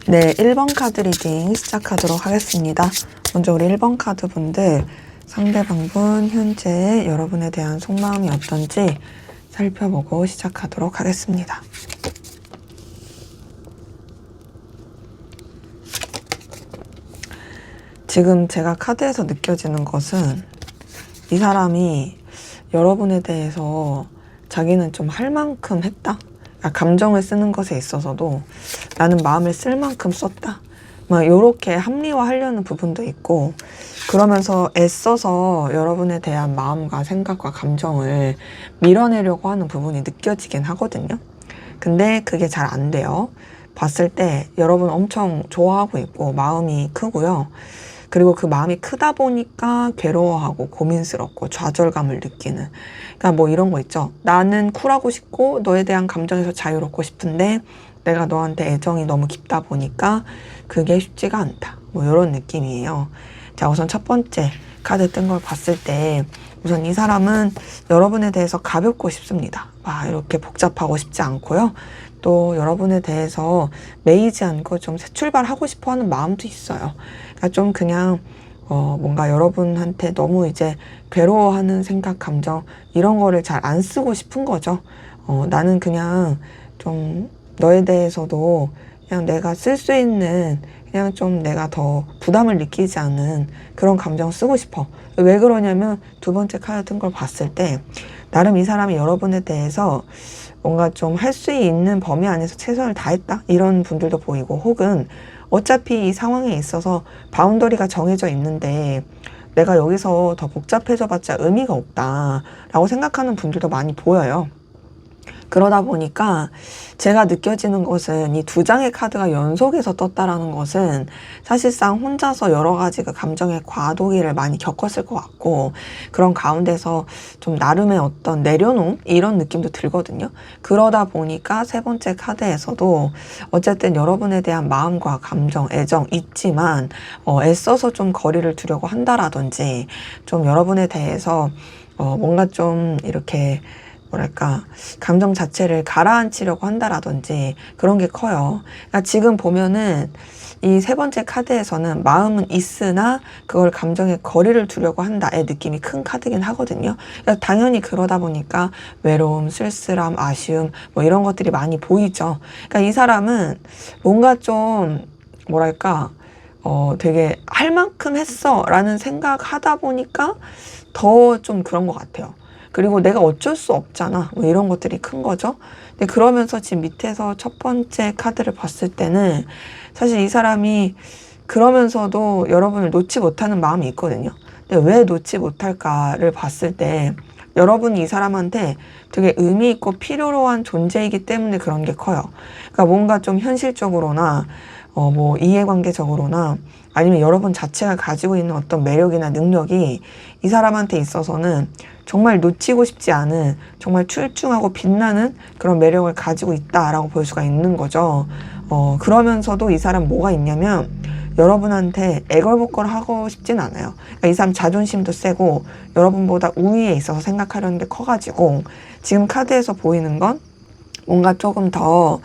네, 1번 카드 리딩 시작하도록 하겠습니다. 먼저 우리 1번 카드 분들, 상대방분 현재 여러분에 대한 속마음이 어떤지 살펴보고 시작하도록 하겠습니다. 지금 제가 카드에서 느껴지는 것은 이 사람이 여러분에 대해서 자기는 좀 할 만큼 했다? 감정을 쓰는 것에 있어서도 나는 마음을 쓸 만큼 썼다. 막 이렇게 합리화하려는 부분도 있고, 그러면서 애써서 여러분에 대한 마음과 생각과 감정을 밀어내려고 하는 부분이 느껴지긴 하거든요. 근데 그게 잘 안 돼요. 봤을 때 여러분 엄청 좋아하고 있고 마음이 크고요. 그리고 그 마음이 크다 보니까 괴로워하고 고민스럽고 좌절감을 느끼는, 그러니까 뭐 이런 거 있죠. 나는 쿨하고 싶고 너에 대한 감정에서 자유롭고 싶은데 내가 너한테 애정이 너무 깊다 보니까 그게 쉽지가 않다. 뭐 이런 느낌이에요. 자, 우선 첫 번째 카드 뜬 걸 봤을 때 우선 이 사람은 여러분에 대해서 가볍고 싶습니다. 막 이렇게 복잡하고 싶지 않고요. 또 여러분에 대해서 매이지 않고 좀 새 출발하고 싶어 하는 마음도 있어요. 그러니까 좀 그냥 뭔가 여러분한테 너무 이제 괴로워하는 생각, 감정 이런 거를 잘 안 쓰고 싶은 거죠. 나는 그냥 좀 너에 대해서도 그냥 내가 쓸 수 있는, 그냥 좀 내가 더 부담을 느끼지 않은 그런 감정 쓰고 싶어. 왜 그러냐면 두 번째 카드 뜬 걸 봤을 때 나름 이 사람이 여러분에 대해서 뭔가 좀 할 수 있는 범위 안에서 최선을 다했다 이런 분들도 보이고, 혹은 어차피 이 상황에 있어서 바운더리가 정해져 있는데 내가 여기서 더 복잡해져 봤자 의미가 없다 라고 생각하는 분들도 많이 보여요. 그러다 보니까 제가 느껴지는 것은 이 두 장의 카드가 연속해서 떴다라는 것은 사실상 혼자서 여러 가지 그 감정의 과도기를 많이 겪었을 것 같고, 그런 가운데서 좀 나름의 어떤 내려놓음 이런 느낌도 들거든요. 그러다 보니까 세 번째 카드에서도 어쨌든 여러분에 대한 마음과 감정, 애정 있지만 애써서 좀 거리를 두려고 한다라든지, 좀 여러분에 대해서 뭔가 좀 이렇게 뭐랄까 감정 자체를 가라앉히려고 한다라든지 그런 게 커요. 그러니까 지금 보면은 이 세 번째 카드에서는 마음은 있으나 그걸 감정에 거리를 두려고 한다의 느낌이 큰 카드긴 하거든요. 그러니까 당연히 그러다 보니까 외로움, 쓸쓸함, 아쉬움 뭐 이런 것들이 많이 보이죠. 그러니까 이 사람은 뭔가 좀 뭐랄까 되게 할 만큼 했어 라는 생각하다 보니까 더 좀 그런 것 같아요. 그리고 내가 어쩔 수 없잖아 뭐 이런 것들이 큰 거죠. 근데 그러면서 지금 밑에서 첫 번째 카드를 봤을 때는 사실 이 사람이 그러면서도 여러분을 놓지 못하는 마음이 있거든요. 근데 왜 놓지 못할까를 봤을 때 여러분이 이 사람한테 되게 의미 있고 필요로 한 존재이기 때문에 그런 게 커요. 그러니까 뭔가 좀 현실적으로나 뭐 이해관계적으로나 아니면 여러분 자체가 가지고 있는 어떤 매력이나 능력이 이 사람한테 있어서는 정말 놓치고 싶지 않은, 정말 출중하고 빛나는 그런 매력을 가지고 있다라고 볼 수가 있는 거죠. 그러면서도 이 사람 뭐가 있냐면 여러분한테 애걸복걸 하고 싶진 않아요. 그러니까 이 사람 자존심도 세고 여러분보다 우위에 있어서 생각하려는 게 커가지고, 지금 카드에서 보이는 건 뭔가 조금 더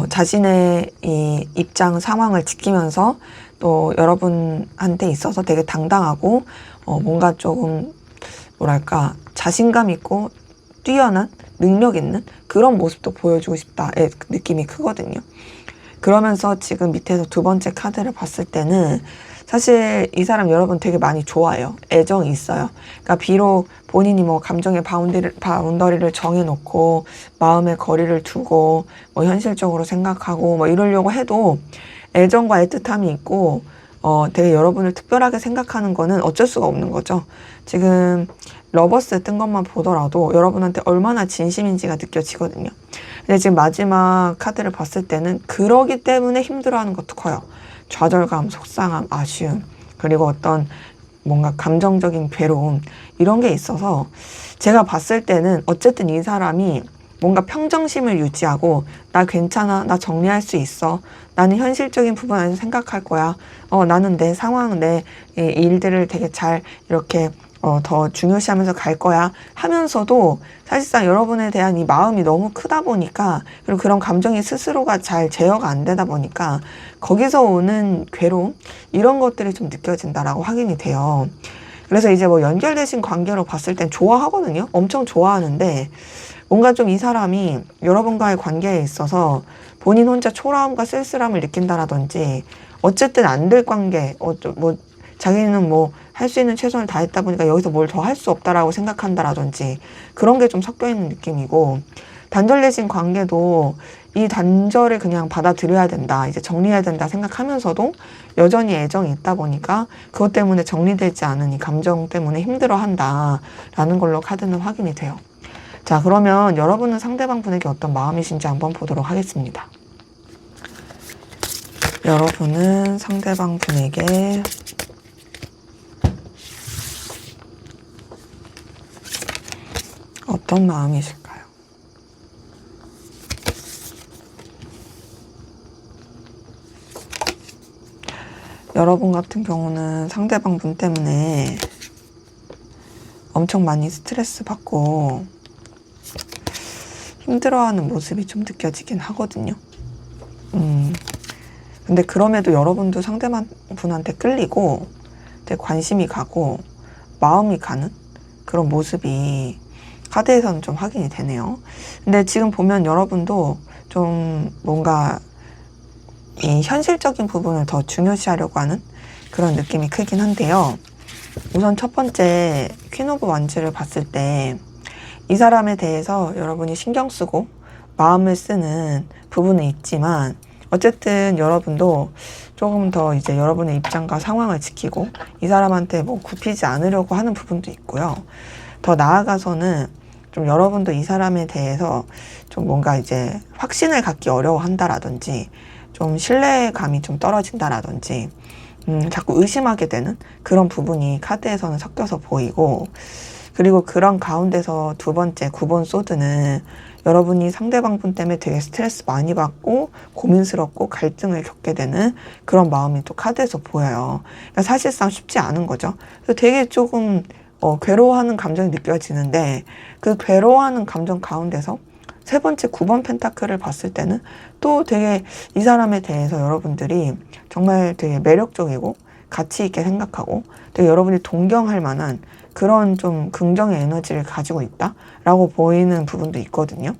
자신의 이 입장 상황을 지키면서 또 여러분한테 있어서 되게 당당하고 뭔가 조금 뭐랄까 자신감 있고 뛰어난 능력 있는 그런 모습도 보여주고 싶다의 느낌이 크거든요. 그러면서 지금 밑에서 두 번째 카드를 봤을 때는 사실 이 사람 여러분 되게 많이 좋아해요. 애정이 있어요. 그러니까 비록 본인이 뭐 감정의 바운더리를 정해놓고 마음의 거리를 두고 뭐 현실적으로 생각하고 뭐 이러려고 해도 애정과 애틋함이 있고 되게 여러분을 특별하게 생각하는 거는 어쩔 수가 없는 거죠. 지금 러버스 뜬 것만 보더라도 여러분한테 얼마나 진심인지가 느껴지거든요. 근데 지금 마지막 카드를 봤을 때는 그러기 때문에 힘들어하는 것도 커요. 좌절감, 속상함, 아쉬움, 그리고 어떤 뭔가 감정적인 괴로움 이런 게 있어서 제가 봤을 때는 어쨌든 이 사람이 뭔가 평정심을 유지하고 나 괜찮아, 나 정리할 수 있어, 나는 현실적인 부분 안에서 생각할 거야, 나는 내 상황, 내 일들을 되게 잘 이렇게 더 중요시하면서 갈 거야 하면서도 사실상 여러분에 대한 이 마음이 너무 크다 보니까, 그리고 그런 감정이 스스로가 잘 제어가 안 되다 보니까 거기서 오는 괴로움, 이런 것들이 좀 느껴진다라고 확인이 돼요. 그래서 이제 뭐 연결되신 관계로 봤을 땐 좋아하거든요. 엄청 좋아하는데 뭔가 좀 이 사람이 여러분과의 관계에 있어서 본인 혼자 초라함과 쓸쓸함을 느낀다라든지, 어쨌든 안 될 관계, 뭐 자기는 뭐 할 수 있는 최선을 다했다 보니까 여기서 뭘 더 할 수 없다라고 생각한다라든지, 그런 게 좀 섞여 있는 느낌이고, 단절되신 관계도 이 단절을 그냥 받아들여야 된다, 이제 정리해야 된다 생각하면서도 여전히 애정이 있다 보니까 그것 때문에 정리되지 않은 이 감정 때문에 힘들어한다라는 걸로 카드는 확인이 돼요. 자, 그러면 여러분은 상대방 분에게 어떤 마음이신지 한번 보도록 하겠습니다. 여러분은 상대방 분에게 어떤 마음이실까요? 여러분 같은 경우는 상대방 분 때문에 엄청 많이 스트레스 받고 힘들어하는 모습이 좀 느껴지긴 하거든요. 근데 그럼에도 여러분도 상대방 분한테 끌리고 되게 관심이 가고 마음이 가는 그런 모습이 카드에서는 좀 확인이 되네요. 근데 지금 보면 여러분도 좀 뭔가 이 현실적인 부분을 더 중요시하려고 하는 그런 느낌이 크긴 한데요. 우선 첫 번째 퀸 오브 완즈를 봤을 때 이 사람에 대해서 여러분이 신경 쓰고 마음을 쓰는 부분은 있지만, 어쨌든 여러분도 조금 더 이제 여러분의 입장과 상황을 지키고 이 사람한테 뭐 굽히지 않으려고 하는 부분도 있고요. 더 나아가서는 좀 여러분도 이 사람에 대해서 좀 뭔가 이제 확신을 갖기 어려워한다라든지, 좀 신뢰감이 좀 떨어진다라든지, 자꾸 의심하게 되는 그런 부분이 카드에서는 섞여서 보이고, 그리고 그런 가운데서 두 번째 9번 소드는 여러분이 상대방 분 때문에 되게 스트레스 많이 받고 고민스럽고 갈등을 겪게 되는 그런 마음이 또 카드에서 보여요. 그러니까 사실상 쉽지 않은 거죠. 그래서 되게 조금 괴로워하는 감정이 느껴지는데, 그 괴로워하는 감정 가운데서 세 번째 9번 펜타클을 봤을 때는 또 되게 이 사람에 대해서 여러분들이 정말 되게 매력적이고 가치 있게 생각하고 되게 여러분이 동경할 만한 그런 좀 긍정의 에너지를 가지고 있다라고 보이는 부분도 있거든요.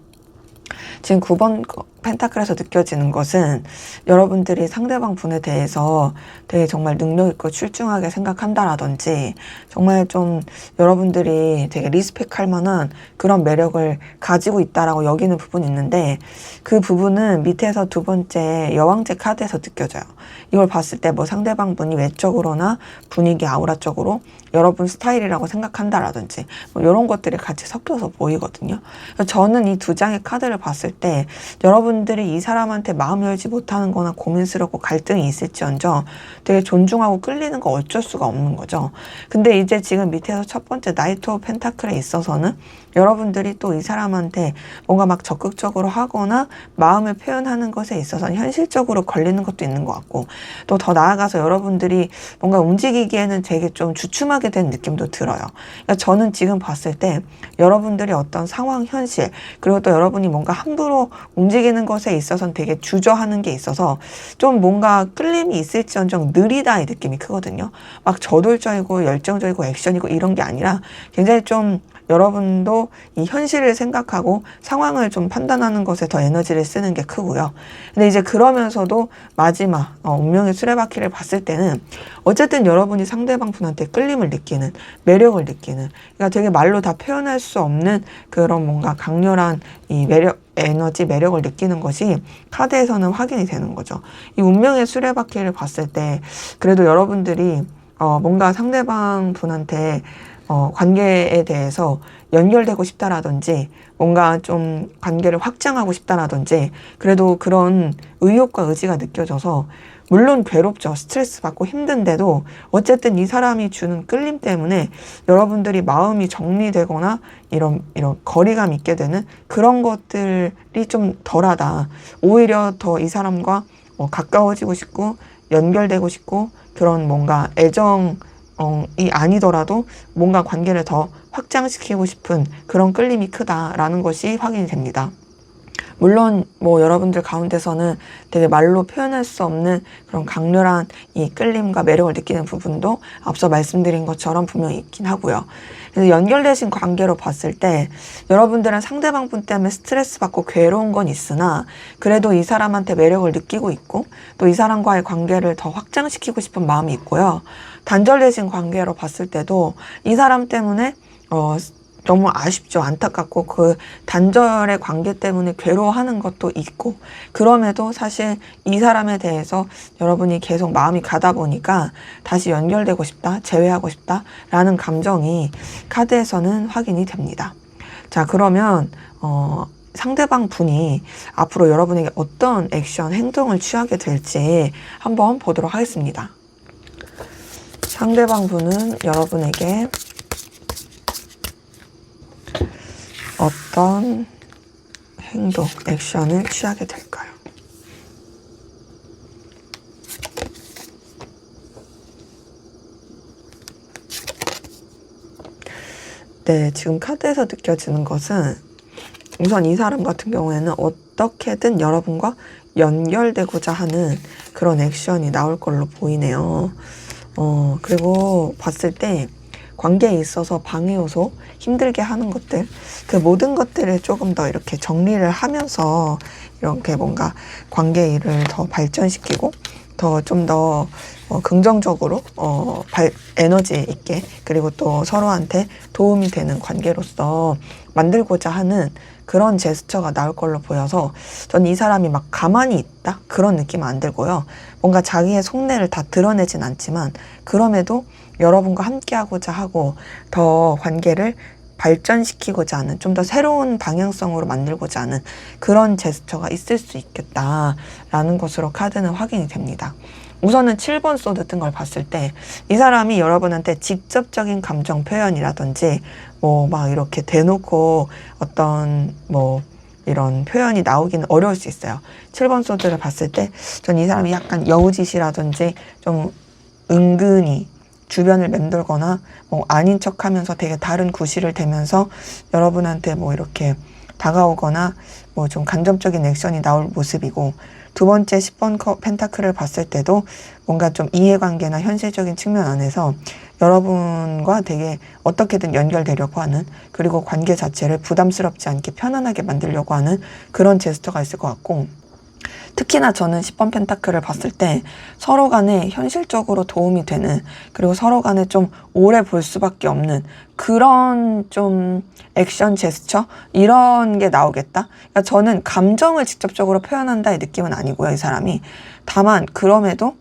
지금 9번 펜타클에서 느껴지는 것은 여러분들이 상대방 분에 대해서 되게 정말 능력있고 출중하게 생각한다라든지, 정말 좀 여러분들이 되게 리스펙할 만한 그런 매력을 가지고 있다라고 여기는 부분이 있는데, 그 부분은 밑에서 두 번째 여왕제 카드에서 느껴져요. 이걸 봤을 때 뭐 상대방 분이 외적으로나 분위기 아우라적으로 여러분 스타일이라고 생각한다라든지 뭐 이런 것들이 같이 섞여서 보이거든요. 저는 이 두 장의 카드를 봤을 때 여러분들이 이 사람한테 마음 열지 못하는 거나 고민스럽고 갈등이 있을지언정 되게 존중하고 끌리는 거 어쩔 수가 없는 거죠. 근데 이제 지금 밑에서 첫 번째 나이트 오브 펜타클에 있어서는 여러분들이 또 이 사람한테 뭔가 막 적극적으로 하거나 마음을 표현하는 것에 있어서는 현실적으로 걸리는 것도 있는 것 같고, 또 더 나아가서 여러분들이 뭔가 움직이기에는 되게 좀 주춤하게 된 느낌도 들어요. 그러니까 저는 지금 봤을 때 여러분들이 어떤 상황, 현실, 그리고 또 여러분이 뭔가 함부로 움직이는 것에 있어서는 되게 주저하는 게 있어서 좀 뭔가 끌림이 있을지언정 느리다 이 느낌이 크거든요. 막 저돌적이고 열정적이고 액션이고 이런 게 아니라 굉장히 좀 여러분도 이 현실을 생각하고 상황을 좀 판단하는 것에 더 에너지를 쓰는 게 크고요. 근데 이제 그러면서도 마지막 운명의 수레바퀴를 봤을 때는 어쨌든 여러분이 상대방 분한테 끌림을 느끼는, 매력을 느끼는, 그러니까 되게 말로 다 표현할 수 없는 그런 뭔가 강렬한 이 매력, 에너지, 매력을 느끼는 것이 카드에서는 확인이 되는 거죠. 이 운명의 수레바퀴를 봤을 때 그래도 여러분들이 뭔가 상대방 분한테 관계에 대해서 연결되고 싶다라든지, 뭔가 좀 관계를 확장하고 싶다라든지, 그래도 그런 의욕과 의지가 느껴져서, 물론 괴롭죠. 스트레스 받고 힘든데도 어쨌든 이 사람이 주는 끌림 때문에 여러분들이 마음이 정리되거나 이런 거리감 있게 되는 그런 것들이 좀 덜하다. 오히려 더 이 사람과 가까워지고 싶고 연결되고 싶고 그런 뭔가 애정 이 아니더라도 뭔가 관계를 더 확장시키고 싶은 그런 끌림이 크다라는 것이 확인이 됩니다. 물론 뭐 여러분들 가운데서는 되게 말로 표현할 수 없는 그런 강렬한 이 끌림과 매력을 느끼는 부분도 앞서 말씀드린 것처럼 분명히 있긴 하고요. 그래서 연결되신 관계로 봤을 때 여러분들은 상대방 분 때문에 스트레스 받고 괴로운 건 있으나 그래도 이 사람한테 매력을 느끼고 있고 또 이 사람과의 관계를 더 확장시키고 싶은 마음이 있고요. 단절되신 관계로 봤을 때도 이 사람 때문에 너무 아쉽죠. 안타깝고 그 단절의 관계 때문에 괴로워하는 것도 있고 그럼에도 사실 이 사람에 대해서 여러분이 계속 마음이 가다 보니까 다시 연결되고 싶다, 재회하고 싶다 라는 감정이 카드에서는 확인이 됩니다. 자, 그러면 상대방 분이 앞으로 여러분에게 어떤 액션, 행동을 취하게 될지 한번 보도록 하겠습니다. 상대방 분은 여러분에게 어떤 행동, 액션을 취하게 될까요? 네, 지금 카드에서 느껴지는 것은 우선 이 사람 같은 경우에는 어떻게든 여러분과 연결되고자 하는 그런 액션이 나올 걸로 보이네요. 그리고 봤을 때 관계에 있어서 방해 요소, 힘들게 하는 것들, 그 모든 것들을 조금 더 이렇게 정리를 하면서 이렇게 뭔가 관계 일을 더 발전시키고 더 좀 더 긍정적으로 에너지 있게 그리고 또 서로한테 도움이 되는 관계로서 만들고자 하는 그런 제스처가 나올 걸로 보여서 전 이 사람이 막 가만히 있다 그런 느낌 안 들고요. 뭔가 자기의 속내를 다 드러내진 않지만 그럼에도 여러분과 함께하고자 하고 더 관계를 발전시키고자 하는 좀 더 새로운 방향성으로 만들고자 하는 그런 제스처가 있을 수 있겠다라는 것으로 카드는 확인이 됩니다. 우선은 7번 소드 뜬 걸 봤을 때 이 사람이 여러분한테 직접적인 감정 표현이라든지 뭐 막 이렇게 대놓고 어떤 뭐 이런 표현이 나오기는 어려울 수 있어요. 7번 소드를 봤을 때 전 이 사람이 약간 여우짓이라든지 좀 은근히 주변을 맴돌거나 뭐 아닌 척하면서 되게 다른 구실을 대면서 여러분한테 뭐 이렇게 다가오거나 뭐 좀 간접적인 액션이 나올 모습이고 두 번째 10번 펜타클을 봤을 때도 뭔가 좀 이해관계나 현실적인 측면 안에서 여러분과 되게 어떻게든 연결되려고 하는 그리고 관계 자체를 부담스럽지 않게 편안하게 만들려고 하는 그런 제스처가 있을 것 같고 특히나 저는 10번 펜타클을 봤을 때 서로 간에 현실적으로 도움이 되는 그리고 서로 간에 좀 오래 볼 수밖에 없는 그런 좀 액션 제스처 이런 게 나오겠다. 그러니까 저는 감정을 직접적으로 표현한다의 느낌은 아니고요. 이 사람이 다만 그럼에도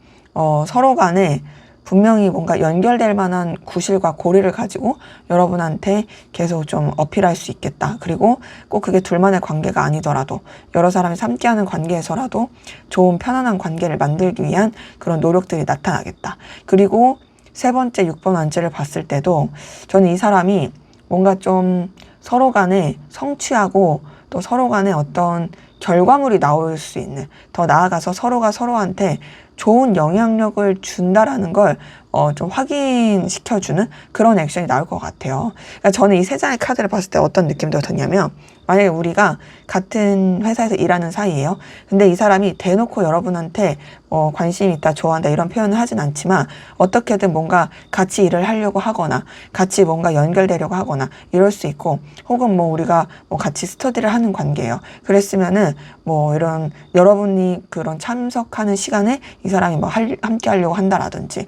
서로 간에 분명히 뭔가 연결될 만한 구실과 고리를 가지고 여러분한테 계속 좀 어필할 수 있겠다. 그리고 꼭 그게 둘만의 관계가 아니더라도 여러 사람이 함께하는 관계에서라도 좋은 편안한 관계를 만들기 위한 그런 노력들이 나타나겠다. 그리고 세 번째 6번 완제를 봤을 때도 저는 이 사람이 뭔가 좀 서로 간에 성취하고 또 서로 간에 어떤 결과물이 나올 수 있는 더 나아가서 서로가 서로한테 좋은 영향력을 준다라는 걸 좀 확인시켜주는 그런 액션이 나올 것 같아요. 그러니까 저는 이 세 장의 카드를 봤을 때 어떤 느낌도 드냐면 만약에 우리가 같은 회사에서 일하는 사이예요. 근데 이 사람이 대놓고 여러분한테 관심이 있다, 좋아한다 이런 표현을 하진 않지만 어떻게든 뭔가 같이 일을 하려고 하거나 같이 뭔가 연결되려고 하거나 이럴 수 있고 혹은 뭐 우리가 뭐 같이 스터디를 하는 관계예요. 그랬으면은 뭐 이런 여러분이 그런 참석하는 시간에 이 사람이 뭐 함께 하려고 한다라든지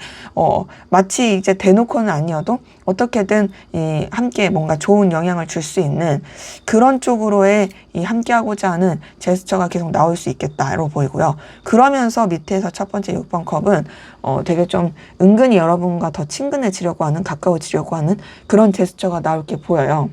마치 이제 대놓고는 아니어도 어떻게든 이 함께 뭔가 좋은 영향을 줄 수 있는 그런 쪽으로의 이 함께하고자 하는 제스처가 계속 나올 수 있겠다로 보이고요. 그러면서 밑에서 첫 번째 6번 컵은 되게 좀 은근히 여러분과 더 친근해지려고 하는 가까워지려고 하는 그런 제스처가 나올 게 보여요.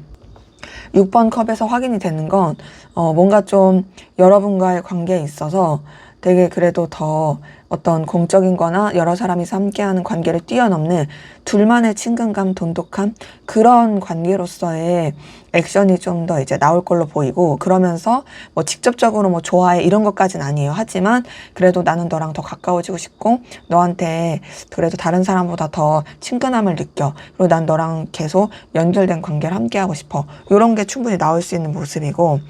6번 컵에서 확인이 되는 건 뭔가 좀 여러분과의 관계에 있어서 되게 그래도 더 어떤 공적인 거나 여러 사람이 함께하는 관계를 뛰어넘는 둘만의 친근감, 돈독함 그런 관계로서의 액션이 좀 더 이제 나올 걸로 보이고, 그러면서 뭐 직접적으로 뭐 좋아해 이런 것까진 아니에요. 하지만 그래도 나는 너랑 더 가까워지고 싶고 너한테 그래도 다른 사람보다 더 친근함을 느껴. 그리고 난 너랑 계속 연결된 관계를 함께하고 싶어. 이런 게 충분히 나올 수 있는 모습이고,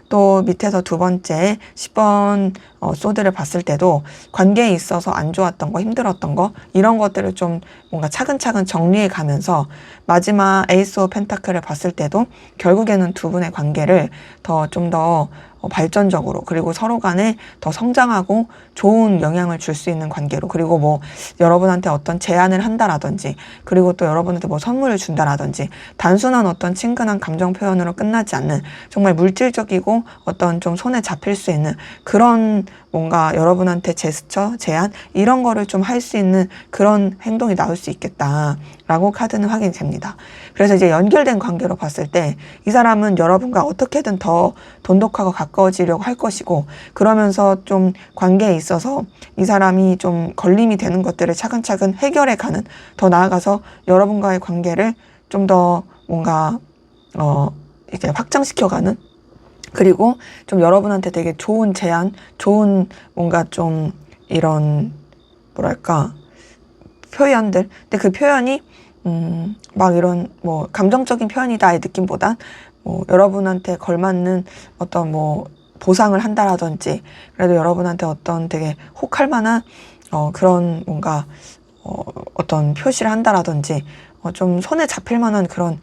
또 밑에서 두 번째 10번 소드를 봤을 때도 관계에 있어서 안 좋았던 거, 힘들었던 거 이런 것들을 좀 뭔가 차근차근 정리해 가면서 마지막 에이스 오브 펜타클을 봤을 때도 결국에는 두 분의 관계를 좀 더 발전적으로, 그리고 서로 간에 더 성장하고 좋은 영향을 줄 수 있는 관계로, 그리고 뭐 여러분한테 어떤 제안을 한다라든지, 그리고 또 여러분한테 뭐 선물을 준다라든지, 단순한 어떤 친근한 감정 표현으로 끝나지 않는 정말 물질적이고 어떤 좀 손에 잡힐 수 있는 그런 뭔가 여러분한테 제스처, 제안 이런 거를 좀 할 수 있는 그런 행동이 나올 수 있겠다라고 카드는 확인이 됩니다. 그래서 이제 연결된 관계로 봤을 때 이 사람은 여러분과 어떻게든 더 돈독하고 가까워지려고 할 것이고, 그러면서 좀 관계에 있어서 이 사람이 좀 걸림이 되는 것들을 차근차근 해결해 가는, 더 나아가서 여러분과의 관계를 좀 더 뭔가 이제 확장시켜가는, 그리고 좀 여러분한테 되게 좋은 제안, 좋은 뭔가 좀 이런 뭐랄까 표현들, 근데 그 표현이 막 이런 뭐 감정적인 표현이다의 느낌보단 뭐 여러분한테 걸맞는 어떤 뭐 보상을 한다라든지, 그래도 여러분한테 어떤 되게 혹할 만한 그런 뭔가 어떤 표시를 한다라든지 좀 손에 잡힐 만한 그런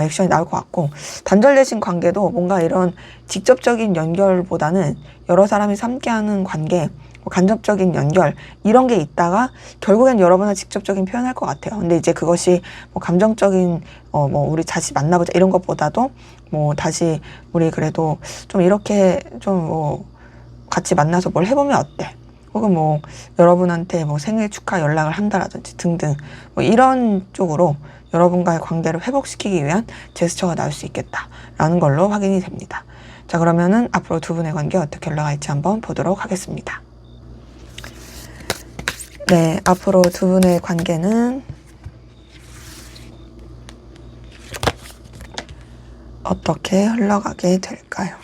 액션이 나올 것 같고, 단절되신 관계도 뭔가 이런 직접적인 연결보다는 여러 사람이 함께하는 관계, 간접적인 연결 이런 게 있다가 결국엔 여러분은 직접적인 표현할 것 같아요. 근데 이제 그것이 뭐 감정적인 뭐 우리 다시 만나보자 이런 것보다도 뭐 다시 우리 그래도 좀 이렇게 좀 뭐 같이 만나서 뭘 해보면 어때? 혹은 뭐 여러분한테 뭐 생일 축하 연락을 한다라든지 등등, 뭐 이런 쪽으로 여러분과의 관계를 회복시키기 위한 제스처가 나올 수 있겠다라는 걸로 확인이 됩니다. 자, 그러면은 앞으로 두 분의 관계 어떻게 흘러갈지 한번 보도록 하겠습니다. 네, 앞으로 두 분의 관계는 어떻게 흘러가게 될까요?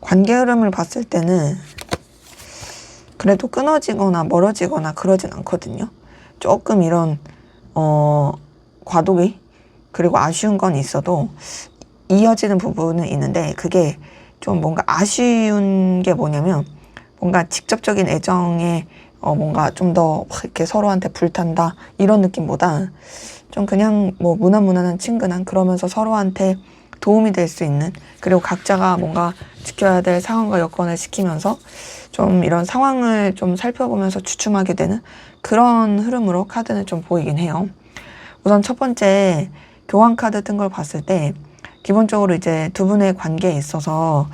관계 흐름을 봤을 때는 그래도 끊어지거나 멀어지거나 그러진 않거든요. 조금 이런 과도기 그리고 아쉬운 건 있어도 이어지는 부분은 있는데, 그게 좀 뭔가 아쉬운 게 뭐냐면 뭔가 직접적인 애정에 뭔가 좀 더 이렇게 서로한테 불탄다 이런 느낌보다 좀 그냥 뭐 무난무난한 친근한, 그러면서 서로한테 도움이 될 수 있는, 그리고 각자가 뭔가 지켜야 될 상황과 여건을 지키면서 좀 이런 상황을 좀 살펴보면서 주춤하게 되는 그런 흐름으로 카드는 좀 보이긴 해요. 우선 첫 번째 교환 카드 뜬 걸 봤을 때 기본적으로 이제 두 분의 관계에 있어서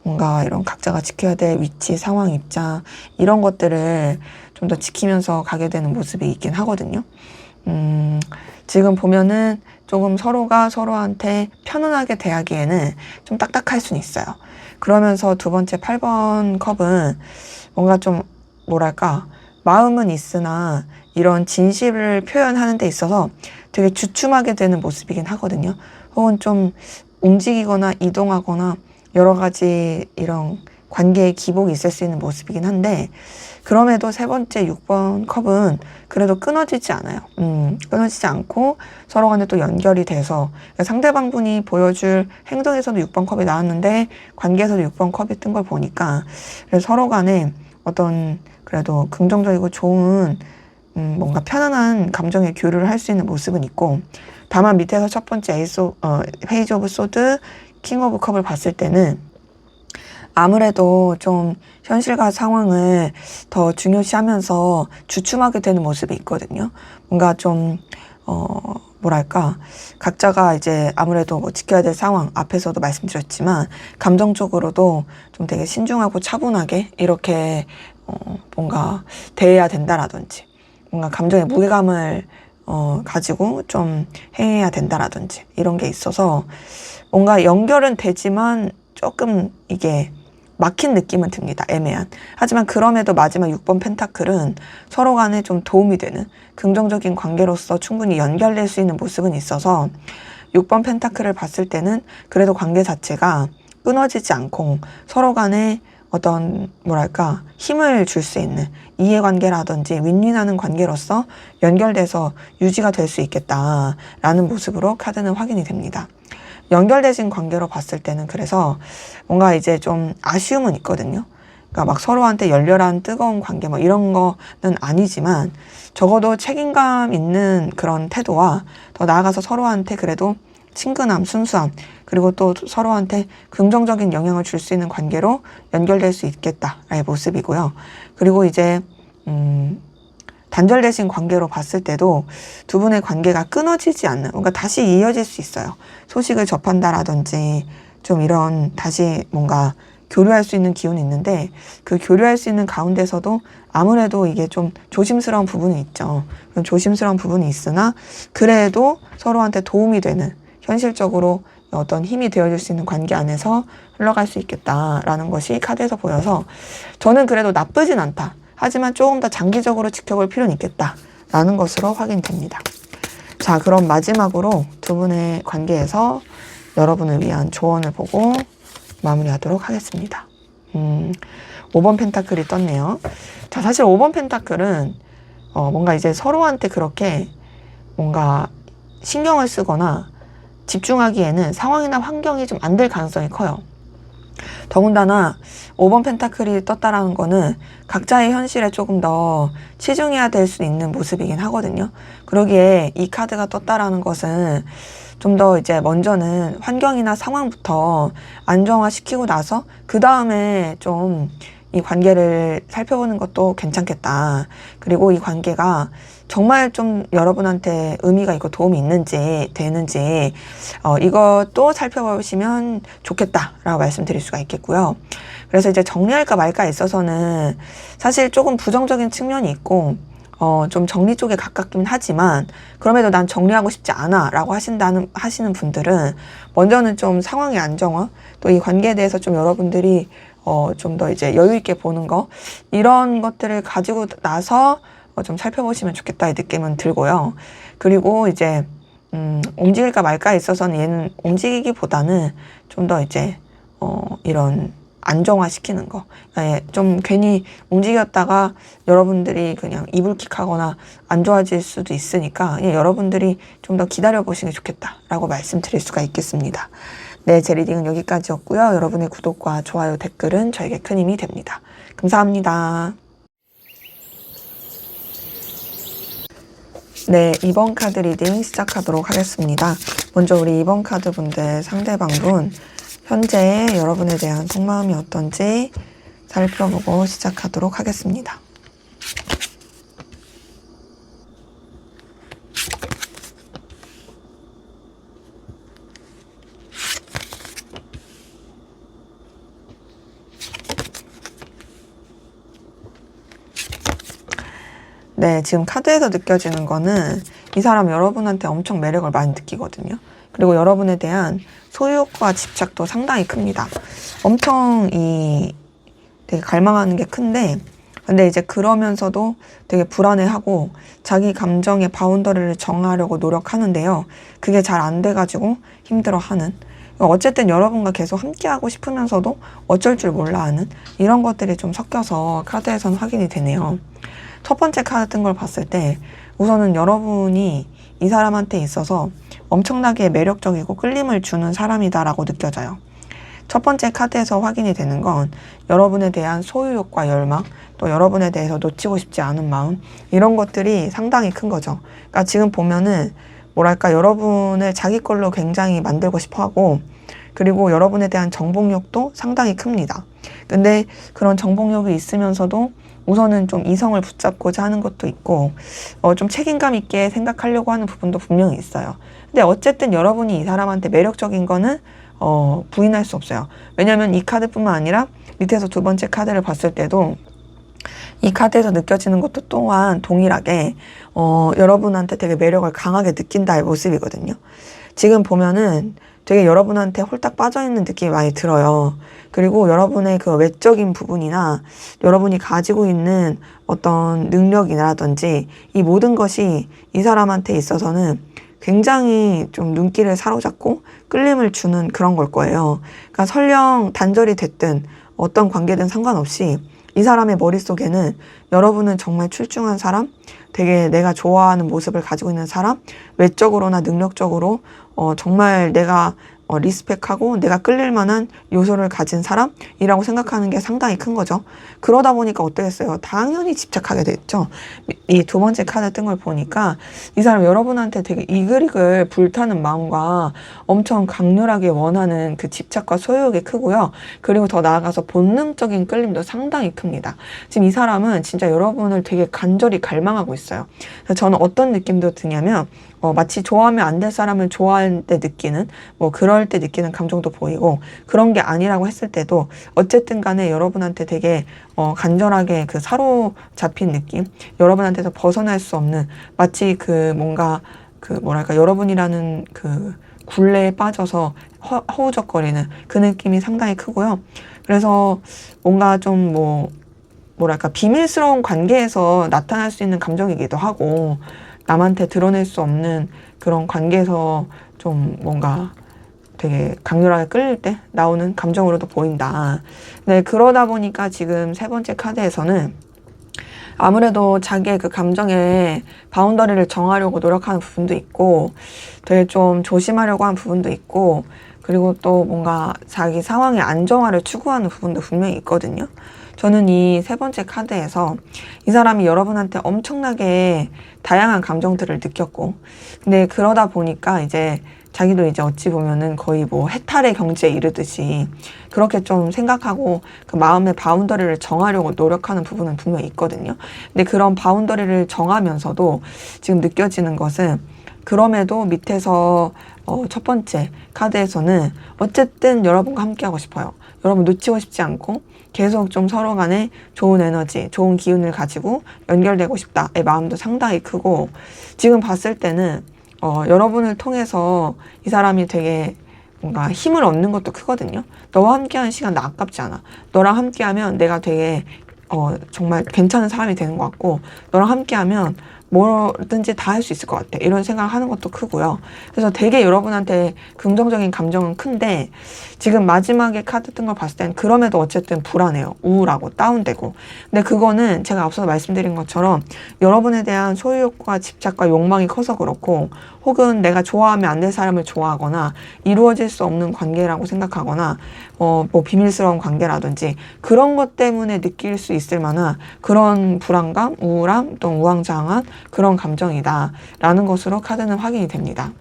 뭔가 이런 각자가 지켜야 될 위치, 상황, 입장 이런 것들을 좀 더 지키면서 가게 되는 모습이 있긴 하거든요. 지금 보면은 조금 서로가 서로한테 편안하게 대하기에는 좀 딱딱할 수는 있어요. 그러면서 두 번째 8번 컵은 뭔가 좀 뭐랄까 마음은 있으나 이런 진실을 표현하는 데 있어서 되게 주춤하게 되는 모습이긴 하거든요. 혹은 좀 움직이거나 이동하거나 여러 가지 이런 관계의 기복이 있을 수 있는 모습이긴 한데, 그럼에도 세 번째 6번 컵은 그래도 끊어지지 않아요. 끊어지지 않고 서로 간에 또 연결이 돼서, 상대방 분이 보여줄 행동에서도 6번 컵이 나왔는데 관계에서도 6번 컵이 뜬 걸 보니까 그래서 서로 간에 어떤 그래도 긍정적이고 좋은 뭔가 편안한 감정의 교류를 할 수 있는 모습은 있고, 다만 밑에서 첫 번째 페이지 오브 소드, 킹 오브 컵을 봤을 때는 아무래도 좀 현실과 상황을 더 중요시하면서 주춤하게 되는 모습이 있거든요. 뭔가 좀 뭐랄까 각자가 이제 아무래도 뭐 지켜야 될 상황 앞에서도 말씀드렸지만 감정적으로도 좀 되게 신중하고 차분하게 이렇게 뭔가 대해야 된다라든지, 뭔가 감정의 무게감을 가지고 좀 행해야 된다라든지 이런 게 있어서 뭔가 연결은 되지만 조금 이게 막힌 느낌은 듭니다. 애매한. 하지만 그럼에도 마지막 6번 펜타클은 서로 간에 좀 도움이 되는 긍정적인 관계로서 충분히 연결될 수 있는 모습은 있어서 6번 펜타클을 봤을 때는 그래도 관계 자체가 끊어지지 않고 서로 간에 어떤 뭐랄까 힘을 줄 수 있는 이해관계라든지 윈윈하는 관계로서 연결돼서 유지가 될 수 있겠다라는 모습으로 카드는 확인이 됩니다. 연결되신 관계로 봤을 때는 그래서 뭔가 이제 좀 아쉬움은 있거든요. 그러니까 막 서로한테 열렬한 뜨거운 관계 뭐 이런 거는 아니지만 적어도 책임감 있는 그런 태도와 더 나아가서 서로한테 그래도 친근함, 순수함, 그리고 또 서로한테 긍정적인 영향을 줄 수 있는 관계로 연결될 수 있겠다라는 모습이고요. 그리고 이제 단절되신 관계로 봤을 때도 두 분의 관계가 끊어지지 않는, 뭔가 다시 이어질 수 있어요. 소식을 접한다라든지 좀 이런 다시 뭔가 교류할 수 있는 기운이 있는데 그 교류할 수 있는 가운데서도 아무래도 이게 좀 조심스러운 부분이 있죠. 조심스러운 부분이 있으나 그래도 서로한테 도움이 되는 현실적으로 어떤 힘이 되어줄 수 있는 관계 안에서 흘러갈 수 있겠다라는 것이 카드에서 보여서 저는 그래도 나쁘진 않다. 하지만 조금 더 장기적으로 지켜볼 필요는 있겠다라는 것으로 확인됩니다. 자, 그럼 마지막으로 두 분의 관계에서 여러분을 위한 조언을 보고 마무리하도록 하겠습니다. 5번 펜타클이 떴네요. 자, 사실 5번 펜타클은 뭔가 이제 서로한테 그렇게 뭔가 신경을 쓰거나 집중하기에는 상황이나 환경이 좀 안 될 가능성이 커요. 더군다나 5번 펜타클이 떴다라는 거는 각자의 현실에 조금 더 치중해야 될 수 있는 모습이긴 하거든요. 그러기에 이 카드가 떴다라는 것은 좀 더 이제 먼저는 환경이나 상황부터 안정화시키고 나서 그 다음에 좀 이 관계를 살펴보는 것도 괜찮겠다. 그리고 이 관계가 정말 좀 여러분한테 의미가 있고 도움이 있는지 되는지 이것도 살펴보시면 좋겠다라고 말씀드릴 수가 있겠고요. 그래서 이제 정리할까 말까 있어서는 사실 조금 부정적인 측면이 있고 좀 정리 쪽에 가깝긴 하지만 그럼에도 난 정리하고 싶지 않아 라고 하시는 분들은 먼저는 좀 상황의 안정화 또 이 관계에 대해서 좀 여러분들이 좀 더 이제 여유 있게 보는 거 이런 것들을 가지고 나서 좀 살펴보시면 좋겠다 이 느낌은 들고요. 그리고 이제 움직일까 말까에 있어서는 얘는 움직이기보다는 좀 더 이제 이런 안정화시키는 거. 좀 괜히 움직였다가 여러분들이 그냥 이불킥하거나 안 좋아질 수도 있으니까 여러분들이 좀 더 기다려 보시는 게 좋겠다라고 말씀드릴 수가 있겠습니다. 네, 제 리딩은 여기까지였고요. 여러분의 구독과 좋아요, 댓글은 저에게 큰 힘이 됩니다. 감사합니다. 네, 2번 카드 리딩 시작하도록 하겠습니다. 먼저 우리 2번 카드 분들 상대방분 현재 여러분에 대한 속마음이 어떤지 살펴보고 시작하도록 하겠습니다. 네, 지금 카드에서 느껴지는 거는 이 사람 여러분한테 엄청 매력을 많이 느끼거든요. 그리고 여러분에 대한 소유욕과 집착도 상당히 큽니다. 엄청 되게 갈망하는 게 큰데 근데 이제 그러면서도 되게 불안해하고 자기 감정의 바운더리를 정하려고 노력하는데요. 그게 잘 안 돼가지고 힘들어하는 어쨌든 여러분과 계속 함께하고 싶으면서도 어쩔 줄 몰라 하는 이런 것들이 좀 섞여서 카드에선 확인이 되네요. 첫 번째 카드 뜬 걸 봤을 때 우선은 여러분이 이 사람한테 있어서 엄청나게 매력적이고 끌림을 주는 사람이다라고 느껴져요. 첫 번째 카드에서 확인이 되는 건 여러분에 대한 소유욕과 열망, 또 여러분에 대해서 놓치고 싶지 않은 마음 이런 것들이 상당히 큰 거죠. 그러니까 지금 보면은 뭐랄까 여러분을 자기 걸로 굉장히 만들고 싶어 하고 그리고 여러분에 대한 정복욕도 상당히 큽니다. 근데 그런 정복욕이 있으면서도 우선은 좀 이성을 붙잡고자 하는 것도 있고 좀 책임감 있게 생각하려고 하는 부분도 분명히 있어요. 근데 어쨌든 여러분이 이 사람한테 매력적인 거는 부인할 수 없어요. 왜냐면 이 카드뿐만 아니라 밑에서 두 번째 카드를 봤을 때도 이 카드에서 느껴지는 것도 또한 동일하게 여러분한테 되게 매력을 강하게 느낀다의 모습이거든요. 지금 보면은 되게 여러분한테 홀딱 빠져있는 느낌이 많이 들어요. 그리고 여러분의 그 외적인 부분이나 여러분이 가지고 있는 어떤 능력이라든지 이 모든 것이 이 사람한테 있어서는 굉장히 좀 눈길을 사로잡고 끌림을 주는 그런 걸 거예요. 그러니까 설령 단절이 됐든 어떤 관계든 상관없이 이 사람의 머릿속에는 여러분은 정말 출중한 사람, 되게 내가 좋아하는 모습을 가지고 있는 사람, 외적으로나 능력적으로 정말 내가 리스펙하고 내가 끌릴 만한 요소를 가진 사람이라고 생각하는 게 상당히 큰 거죠. 그러다 보니까 어떠겠어요? 당연히 집착하게 됐죠. 이 두 번째 카드 뜬 걸 보니까 이 사람 여러분한테 되게 이글이글 불타는 마음과 엄청 강렬하게 원하는 그 집착과 소유욕이 크고요. 그리고 더 나아가서 본능적인 끌림도 상당히 큽니다. 지금 이 사람은 진짜 여러분을 되게 간절히 갈망하고 있어요. 그래서 저는 어떤 느낌도 드냐면 마치 좋아하면 안 될 사람을 좋아할 때 느끼는 그럴 때 느끼는 감정도 보이고, 그런 게 아니라고 했을 때도 어쨌든 간에 여러분한테 되게 간절하게 그 사로잡힌 느낌, 여러분한테서 벗어날 수 없는, 마치 그 뭔가 그 뭐랄까 여러분이라는 그 굴레에 빠져서 허우적거리는 그 느낌이 상당히 크고요. 그래서 뭔가 좀 뭐랄까 비밀스러운 관계에서 나타날 수 있는 감정이기도 하고, 남한테 드러낼 수 없는 그런 관계에서 좀 뭔가 되게 강렬하게 끌릴 때 나오는 감정으로도 보인다. 네, 그러다 보니까 지금 세 번째 카드에서는 아무래도 자기의 그 감정에 바운더리를 정하려고 노력하는 부분도 있고, 되게 좀 조심하려고 하는 부분도 있고, 그리고 또 뭔가 자기 상황의 안정화를 추구하는 부분도 분명히 있거든요. 저는 이 세 번째 카드에서 이 사람이 여러분한테 엄청나게 다양한 감정들을 느꼈고, 근데 그러다 보니까 이제 자기도 이제 어찌 보면은 거의 해탈의 경지에 이르듯이 그렇게 좀 생각하고 그 마음의 바운더리를 정하려고 노력하는 부분은 분명히 있거든요. 근데 그런 바운더리를 정하면서도 지금 느껴지는 것은, 그럼에도 밑에서 첫 번째 카드에서는 어쨌든 여러분과 함께하고 싶어요. 여러분 놓치고 싶지 않고 계속 좀 서로 간에 좋은 에너지, 좋은 기운을 가지고 연결되고 싶다의 마음도 상당히 크고, 지금 봤을 때는 여러분을 통해서 이 사람이 되게 뭔가 힘을 얻는 것도 크거든요. 너와 함께하는 시간 나 아깝지 않아. 너랑 함께하면 내가 되게 정말 괜찮은 사람이 되는 것 같고, 너랑 함께하면 뭐든지 다 할 수 있을 것 같아. 이런 생각을 하는 것도 크고요. 그래서 되게 여러분한테 긍정적인 감정은 큰데, 지금 마지막에 카드 뜬 걸 봤을 땐 그럼에도 어쨌든 불안해요. 우울하고 다운되고. 근데 그거는 제가 앞서 말씀드린 것처럼 여러분에 대한 소유욕과 집착과 욕망이 커서 그렇고, 혹은 내가 좋아하면 안 될 사람을 좋아하거나 이루어질 수 없는 관계라고 생각하거나 비밀스러운 관계라든지 그런 것 때문에 느낄 수 있을 만한 그런 불안감, 우울함, 또 우왕좌왕한 그런 감정이다 라는 것으로 카드는 확인이 됩니다.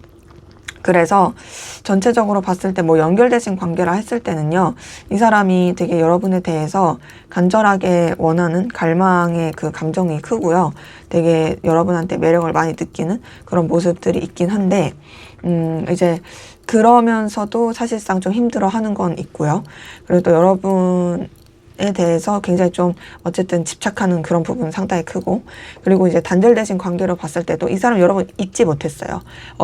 그래서 전체적으로 봤을 때 연결되신 관계라 했을 때는요, 이 사람이 되게 여러분에 대해서 간절하게 원하는 갈망의 그 감정이 크고요, 되게 여러분한테 매력을 많이 느끼는 그런 모습들이 있긴 한데, 이제 그러면서도 사실상 좀 힘들어 하는 건 있고요. 그리고 또 여러분에 대해서 굉장히 좀 어쨌든 집착하는 그런 부분은 상당히 크고, 그리고 이제 단절되신 관계로 봤을 때도 이 사람 여러분 잊지 못했어요.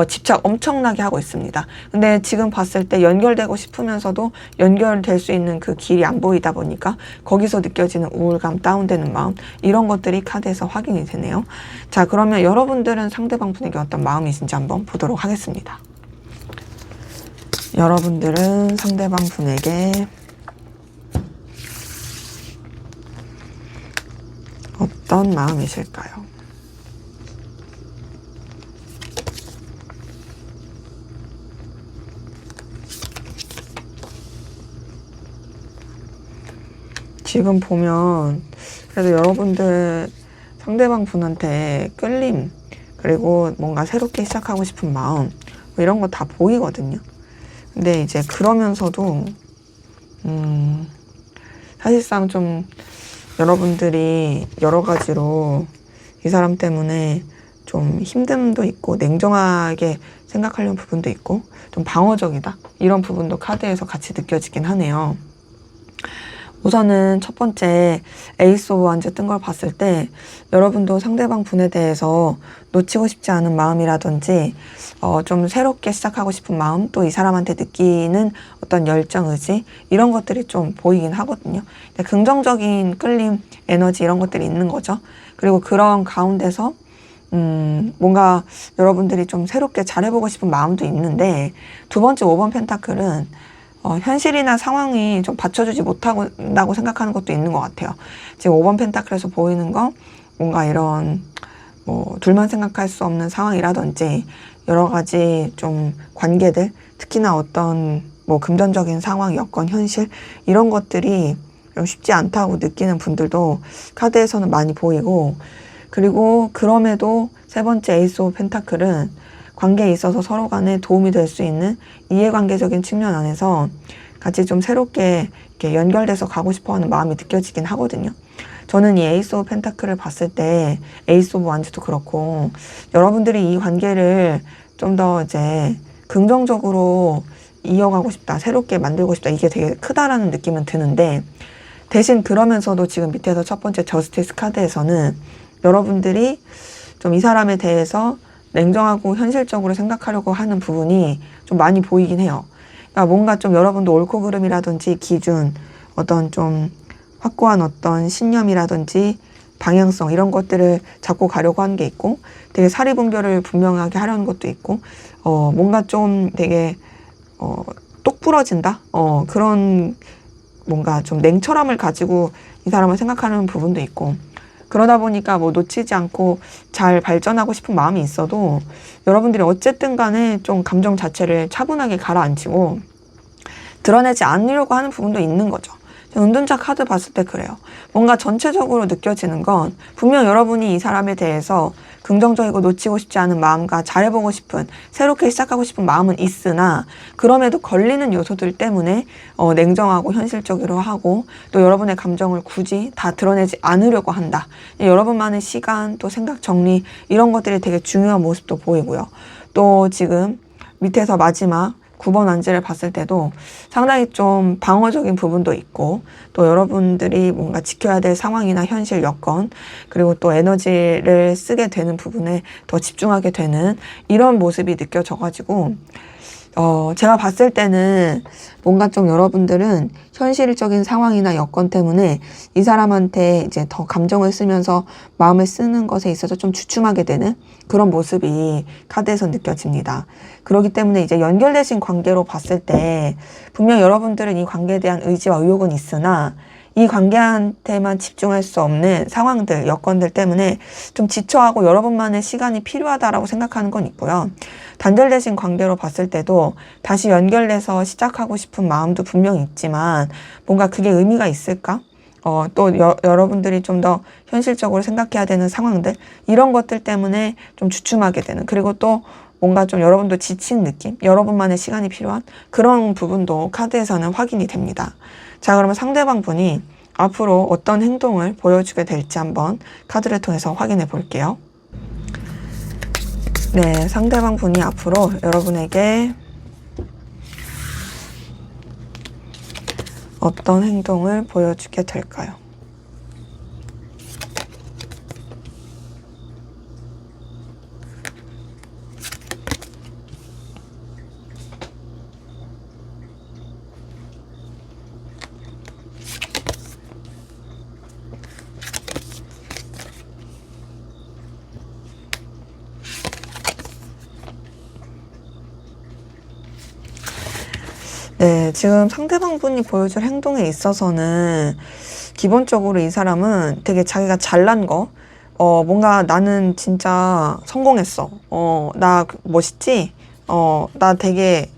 집착 엄청나게 하고 있습니다. 근데 지금 봤을 때 연결되고 싶으면서도 연결될 수 있는 그 길이 안 보이다 보니까 거기서 느껴지는 우울감, 다운되는 마음, 이런 것들이 카드에서 확인이 되네요. 자, 그러면 여러분들은 상대방 분에게 어떤 마음이신지 한번 보도록 하겠습니다. 여러분들은 상대방 분에게 어떤 마음이실까요? 지금 보면 그래도 여러분들 상대방 분한테 끌림, 그리고 뭔가 새롭게 시작하고 싶은 마음, 이런 거 다 보이거든요. 근데 이제 그러면서도 사실상 좀 여러분들이 여러 가지로 이 사람 때문에 좀 힘듦도 있고 냉정하게 생각하려는 부분도 있고 좀 방어적이다, 이런 부분도 카드에서 같이 느껴지긴 하네요. 우선은 첫 번째 에이스 오브 완즈 뜬 걸 봤을 때 여러분도 상대방 분에 대해서 놓치고 싶지 않은 마음이라든지 좀 새롭게 시작하고 싶은 마음, 또 이 사람한테 느끼는 어떤 열정, 의지 이런 것들이 좀 보이긴 하거든요. 긍정적인 끌림, 에너지 이런 것들이 있는 거죠. 그리고 그런 가운데서 뭔가 여러분들이 좀 새롭게 잘해보고 싶은 마음도 있는데, 두 번째 5번 펜타클은 현실이나 상황이 좀 받쳐주지 못한다고 생각하는 것도 있는 것 같아요. 지금 5번 펜타클에서 보이는 건 뭔가 이런 둘만 생각할 수 없는 상황이라든지 여러 가지 좀 관계들, 특히나 어떤 금전적인 상황, 여건, 현실 이런 것들이 좀 쉽지 않다고 느끼는 분들도 카드에서는 많이 보이고, 그리고 그럼에도 세 번째 에이스 오브 펜타클은 관계에 있어서 서로 간에 도움이 될 수 있는 이해관계적인 측면 안에서 같이 좀 새롭게 이렇게 연결돼서 가고 싶어 하는 마음이 느껴지긴 하거든요. 저는 이 에이스 오브 펜타클을 봤을 때 에이스 오브 완즈도 그렇고 여러분들이 이 관계를 좀 더 이제 긍정적으로 이어가고 싶다, 새롭게 만들고 싶다, 이게 되게 크다라는 느낌은 드는데, 대신 그러면서도 지금 밑에서 첫 번째 저스티스 카드에서는 여러분들이 좀 이 사람에 대해서 냉정하고 현실적으로 생각하려고 하는 부분이 좀 많이 보이긴 해요. 그러니까 뭔가 좀 여러분도 옳고 그름이라든지 기준, 어떤 좀 확고한 어떤 신념이라든지 방향성 이런 것들을 잡고 가려고 하는 게 있고, 되게 사리분별을 분명하게 하려는 것도 있고, 뭔가 좀 되게 똑 부러진다? 그런 뭔가 좀 냉철함을 가지고 이 사람을 생각하는 부분도 있고, 그러다 보니까 놓치지 않고 잘 발전하고 싶은 마음이 있어도 여러분들이 어쨌든 간에 좀 감정 자체를 차분하게 가라앉히고 드러내지 않으려고 하는 부분도 있는 거죠. 은둔자 카드 봤을 때 그래요. 뭔가 전체적으로 느껴지는 건 분명 여러분이 이 사람에 대해서 긍정적이고 놓치고 싶지 않은 마음과 잘해보고 싶은, 새롭게 시작하고 싶은 마음은 있으나 그럼에도 걸리는 요소들 때문에 냉정하고 현실적으로 하고 또 여러분의 감정을 굳이 다 드러내지 않으려고 한다. 여러분만의 시간, 또 생각 정리 이런 것들이 되게 중요한 모습도 보이고요. 또 지금 밑에서 마지막 9번 완즈를 봤을 때도 상당히 좀 방어적인 부분도 있고, 또 여러분들이 뭔가 지켜야 될 상황이나 현실 여건, 그리고 또 에너지를 쓰게 되는 부분에 더 집중하게 되는 이런 모습이 느껴져가지고 제가 봤을 때는 뭔가 좀 여러분들은 현실적인 상황이나 여건 때문에 이 사람한테 이제 더 감정을 쓰면서 마음을 쓰는 것에 있어서 좀 주춤하게 되는 그런 모습이 카드에서 느껴집니다. 그렇기 때문에 이제 연결되신 관계로 봤을 때 분명 여러분들은 이 관계에 대한 의지와 의욕은 있으나 이 관계한테만 집중할 수 없는 상황들, 여건들 때문에 좀 지쳐하고 여러분만의 시간이 필요하다라고 생각하는 건 있고요. 단절되신 관계로 봤을 때도 다시 연결돼서 시작하고 싶은 마음도 분명히 있지만 뭔가 그게 의미가 있을까? 또 여러분들이 좀 더 현실적으로 생각해야 되는 상황들, 이런 것들 때문에 좀 주춤하게 되는, 그리고 또 뭔가 좀 여러분도 지친 느낌, 여러분만의 시간이 필요한 그런 부분도 카드에서는 확인이 됩니다. 자, 그러면 상대방 분이 앞으로 어떤 행동을 보여주게 될지 한번 카드를 통해서 확인해 볼게요. 네, 상대방 분이 앞으로 여러분에게 어떤 행동을 보여주게 될까요? 네, 지금 상대방 분이 보여줄 행동에 있어서는 기본적으로 이 사람은 되게 자기가 잘난 거, 뭔가 나는 진짜 성공했어. 나 멋있지? 나 되게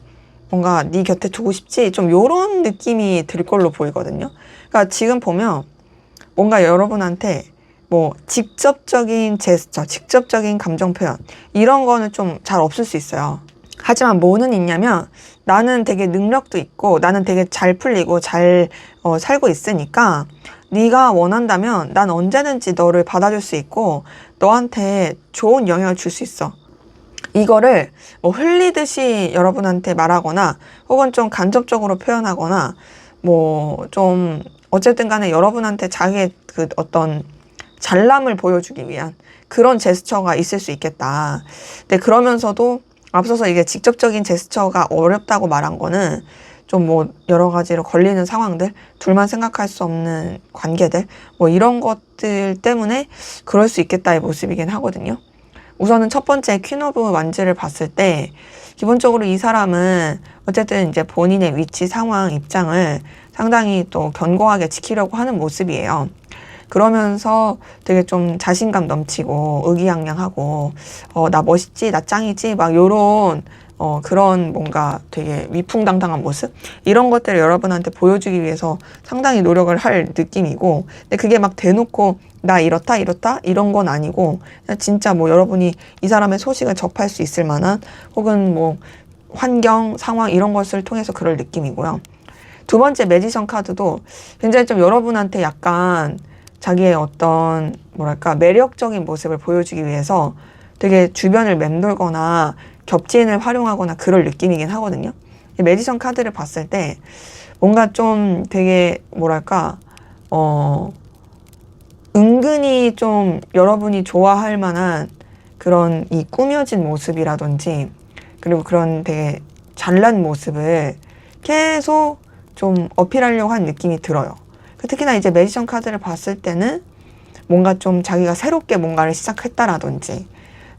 뭔가 네 곁에 두고 싶지? 좀 요런 느낌이 들 걸로 보이거든요. 그러니까 지금 보면 뭔가 여러분한테 직접적인 제스처, 직접적인 감정 표현 이런 거는 좀 잘 없을 수 있어요. 하지만 뭐는 있냐면 나는 되게 능력도 있고 나는 되게 잘 풀리고 잘 살고 있으니까 네가 원한다면 난 언제든지 너를 받아줄 수 있고 너한테 좋은 영향을 줄 수 있어. 이거를 흘리듯이 여러분한테 말하거나 혹은 좀 간접적으로 표현하거나 좀 어쨌든 간에 여러분한테 자기의 그 어떤 잘남을 보여주기 위한 그런 제스처가 있을 수 있겠다. 근데 그러면서도 앞서서 이게 직접적인 제스처가 어렵다고 말한 거는 좀 뭐 여러 가지로 걸리는 상황들, 둘만 생각할 수 없는 관계들, 뭐 이런 것들 때문에 그럴 수 있겠다의 모습이긴 하거든요. 우선은 첫 번째 퀸 오브 완즈를 봤을 때 기본적으로 이 사람은 어쨌든 이제 본인의 위치, 상황, 입장을 상당히 또 견고하게 지키려고 하는 모습이에요. 그러면서 되게 좀 자신감 넘치고 의기양양하고 나 멋있지, 나 짱이지, 막 요런 그런 뭔가 되게 위풍당당한 모습? 이런 것들을 여러분한테 보여주기 위해서 상당히 노력을 할 느낌이고, 근데 그게 막 대놓고 나 이렇다 이런 건 아니고, 그냥 진짜 뭐 여러분이 이 사람의 소식을 접할 수 있을 만한 혹은 뭐 환경, 상황 이런 것을 통해서 그럴 느낌이고요. 두 번째 매지션 카드도 굉장히 좀 여러분한테 약간 자기의 어떤 뭐랄까 매력적인 모습을 보여주기 위해서 되게 주변을 맴돌거나 겹지인을 활용하거나 그럴 느낌이긴 하거든요. 매지션 카드를 봤을 때 뭔가 좀 되게 뭐랄까 은근히 좀 여러분이 좋아할 만한 그런 이 꾸며진 모습이라든지 그리고 그런 되게 잘난 모습을 계속 좀 어필하려고 한 느낌이 들어요. 특히나 이제 매지션 카드를 봤을 때는 뭔가 좀 자기가 새롭게 뭔가를 시작했다라든지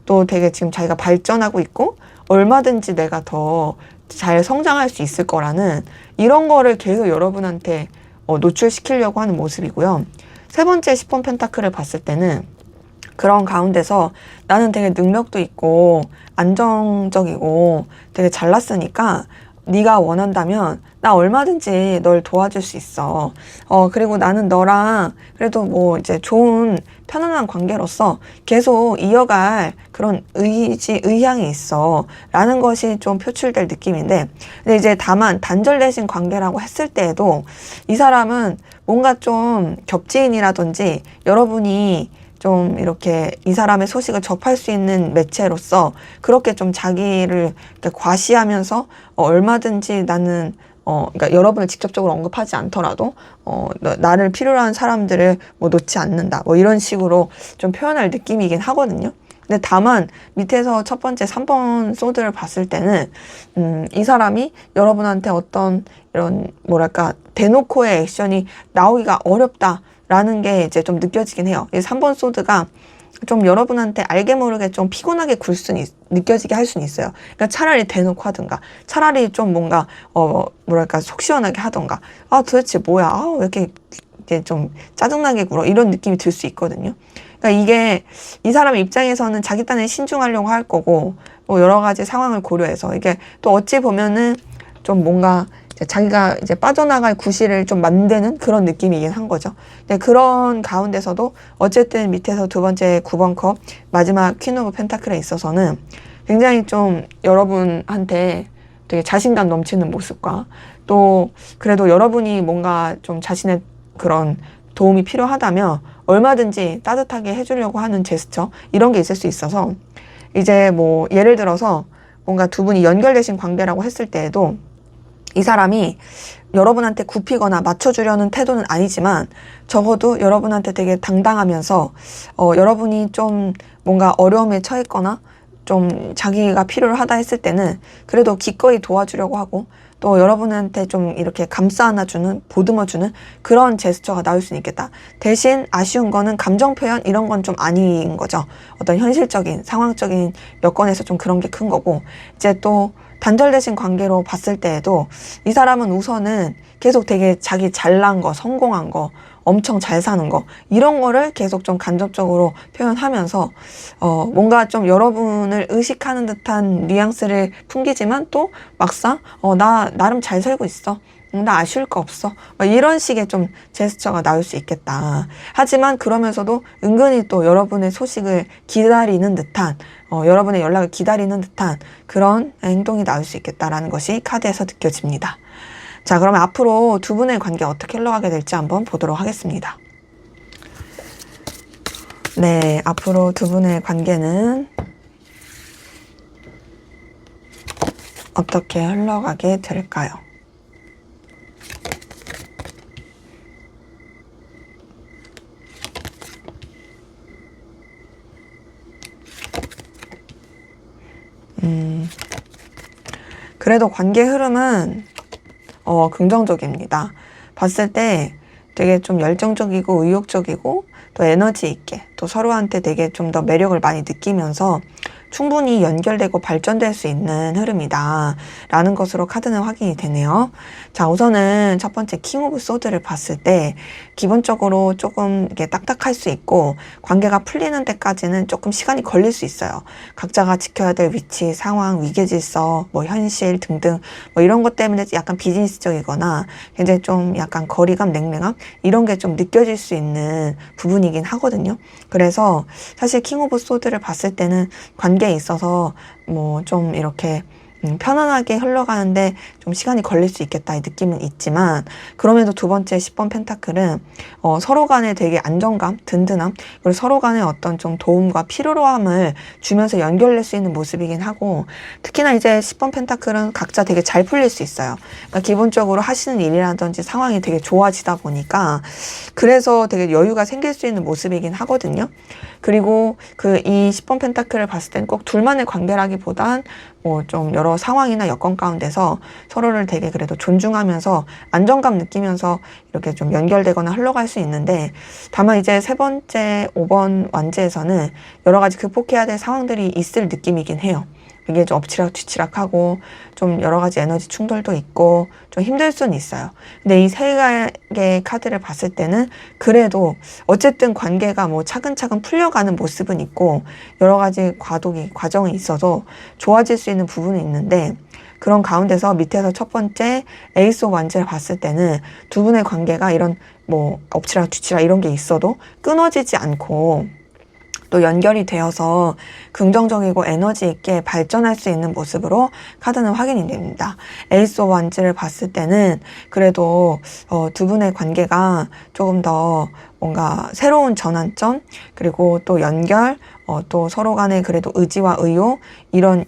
또 되게 지금 자기가 발전하고 있고 얼마든지 내가 더 잘 성장할 수 있을 거라는 이런 거를 계속 여러분한테 노출시키려고 하는 모습이고요. 세 번째 10번 펜타클을 봤을 때는 그런 가운데서 나는 되게 능력도 있고 안정적이고 되게 잘났으니까 네가 원한다면 나 얼마든지 널 도와줄 수 있어. 그리고 나는 너랑 그래도 뭐 이제 좋은 편안한 관계로서 계속 이어갈 그런 의향이 있어. 라는 것이 좀 표출될 느낌인데, 근데 이제 다만 단절되신 관계라고 했을 때에도 이 사람은 뭔가 좀 겹지인이라든지 여러분이 좀 이렇게 이 사람의 소식을 접할 수 있는 매체로서 그렇게 좀 자기를 이렇게 과시하면서 얼마든지 나는 그러니까 여러분을 직접적으로 언급하지 않더라도 나를 필요로 하는 사람들을 뭐 놓지 않는다 뭐 이런 식으로 좀 표현할 느낌이긴 하거든요. 근데 다만 밑에서 첫 번째 3번 소드를 봤을 때는 이 사람이 여러분한테 어떤 이런 뭐랄까 대놓고의 액션이 나오기가 어렵다 라는 게 이제 좀 느껴지긴 해요. 이 3번 소드가 좀 여러분한테 알게 모르게 좀 피곤하게 느껴지게 할 수는 있어요. 그러니까 차라리 대놓고 하든가, 차라리 좀 뭔가, 뭐랄까, 속 시원하게 하던가, 아, 도대체 뭐야, 아, 왜 이렇게 이제 좀 짜증나게 굴어, 이런 느낌이 들 수 있거든요. 그러니까 이게 이 사람 입장에서는 자기 딴에 신중하려고 할 거고, 뭐 여러 가지 상황을 고려해서, 이게 또 어찌 보면은 좀 뭔가, 자기가 이제 빠져나갈 구실을 좀 만드는 그런 느낌이긴 한 거죠. 근데 그런 가운데서도 어쨌든 밑에서 두 번째 9번 컵 마지막 퀸 오브 펜타클에 있어서는 굉장히 좀 여러분한테 되게 자신감 넘치는 모습과 또 그래도 여러분이 뭔가 좀 자신의 그런 도움이 필요하다면 얼마든지 따뜻하게 해주려고 하는 제스처 이런 게 있을 수 있어서 이제 뭐 예를 들어서 뭔가 두 분이 연결되신 관계라고 했을 때에도 이 사람이 여러분한테 굽히거나 맞춰주려는 태도는 아니지만 적어도 여러분한테 되게 당당하면서 여러분이 좀 뭔가 어려움에 처했거나 좀 자기가 필요로 하다 했을 때는 그래도 기꺼이 도와주려고 하고 또 여러분한테 좀 이렇게 감싸 안아주는, 보듬어주는 그런 제스처가 나올 수는 있겠다. 대신 아쉬운 거는 감정 표현 이런 건 좀 아닌 거죠. 어떤 현실적인, 상황적인 여건에서 좀 그런 게 큰 거고 이제 또 단절되신 관계로 봤을 때에도 이 사람은 우선은 계속 되게 자기 잘난 거, 성공한 거, 엄청 잘 사는 거 이런 거를 계속 좀 간접적으로 표현하면서 뭔가 좀 여러분을 의식하는 듯한 뉘앙스를 풍기지만 또 막상 나 나름 잘 살고 있어. 나 아쉬울 거 없어. 이런 식의 좀 제스처가 나올 수 있겠다. 하지만 그러면서도 은근히 또 여러분의 소식을 기다리는 듯한 여러분의 연락을 기다리는 듯한 그런 행동이 나올 수 있겠다라는 것이 카드에서 느껴집니다. 자, 그러면 앞으로 두 분의 관계 어떻게 흘러가게 될지 한번 보도록 하겠습니다. 네, 앞으로 두 분의 관계는 어떻게 흘러가게 될까요? 그래도 관계 흐름은 긍정적입니다. 봤을 때 되게 좀 열정적이고 의욕적이고 또 에너지 있게 또 서로한테 되게 좀 더 매력을 많이 느끼면서 충분히 연결되고 발전될 수 있는 흐름이다 라는 것으로 카드는 확인이 되네요. 자, 우선은 첫 번째 킹 오브 소드를 봤을 때 기본적으로 조금 이게 딱딱할 수 있고 관계가 풀리는 데까지는 조금 시간이 걸릴 수 있어요. 각자가 지켜야 될 위치, 상황, 위계질서, 뭐 현실 등등 뭐 이런 것 때문에 약간 비즈니스적이거나 굉장히 좀 약간 거리감, 냉랭함 이런 게 좀 느껴질 수 있는 부분이긴 하거든요. 그래서 사실 킹 오브 소드를 봤을 때는 관계에 있어서 뭐 좀 이렇게 편안하게 흘러가는데 좀 시간이 걸릴 수 있겠다 이 느낌은 있지만 그럼에도 두 번째 10번 펜타클은 서로 간에 되게 안정감, 든든함 그리고 서로 간에 어떤 좀 도움과 필요로함을 주면서 연결될 수 있는 모습이긴 하고 특히나 이제 10번 펜타클은 각자 되게 잘 풀릴 수 있어요. 그러니까 기본적으로 하시는 일이라든지 상황이 되게 좋아지다 보니까 그래서 되게 여유가 생길 수 있는 모습이긴 하거든요. 그리고 이 10번 펜타클을 봤을 땐 꼭 둘만의 관계라기보단 뭐 좀 여러 상황이나 여건 가운데서 서로를 되게 그래도 존중하면서 안정감 느끼면서 이렇게 좀 연결되거나 흘러갈 수 있는데 다만 이제 세 번째 5번 완제에서는 여러 가지 극복해야 될 상황들이 있을 느낌이긴 해요. 이게 좀 엎치락 뒤치락하고 좀 여러 가지 에너지 충돌도 있고 좀 힘들 수는 있어요. 근데 이 세 개의 카드를 봤을 때는 그래도 어쨌든 관계가 뭐 차근차근 풀려가는 모습은 있고 여러 가지 과정이 있어서 좋아질 수 있는 부분이 있는데 그런 가운데서 밑에서 첫 번째 에이스 오브 완제를 봤을 때는 두 분의 관계가 이런 뭐 엎치락 뒤치락 이런 게 있어도 끊어지지 않고 또 연결이 되어서 긍정적이고 에너지 있게 발전할 수 있는 모습으로 카드는 확인이 됩니다. 에이스 오브 완즈를 봤을 때는 그래도 두 분의 관계가 조금 더 뭔가 새로운 전환점 그리고 또 연결 또 서로 간에 그래도 의지와 의욕 이런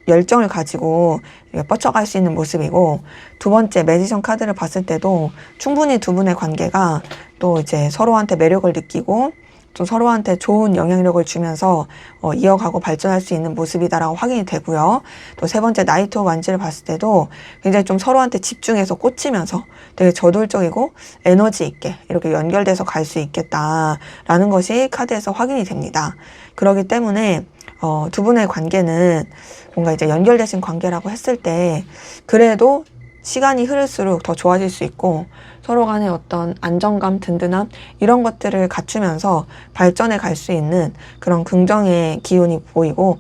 열정을 가지고 뻗쳐갈 수 있는 모습이고 두 번째 매지션 카드를 봤을 때도 충분히 두 분의 관계가 또 이제 서로한테 매력을 느끼고 또 서로한테 좋은 영향력을 주면서 이어가고 발전할 수 있는 모습이다라고 확인이 되고요. 또 세 번째 나이트 오브 완즈를 봤을 때도 굉장히 좀 서로한테 집중해서 꽂히면서 되게 저돌적이고 에너지 있게 이렇게 연결돼서 갈 수 있겠다라는 것이 카드에서 확인이 됩니다. 그렇기 때문에 두 분의 관계는 뭔가 이제 연결되신 관계라고 했을 때 그래도 시간이 흐를수록 더 좋아질 수 있고 서로 간의 어떤 안정감, 든든함 이런 것들을 갖추면서 발전해 갈 수 있는 그런 긍정의 기운이 보이고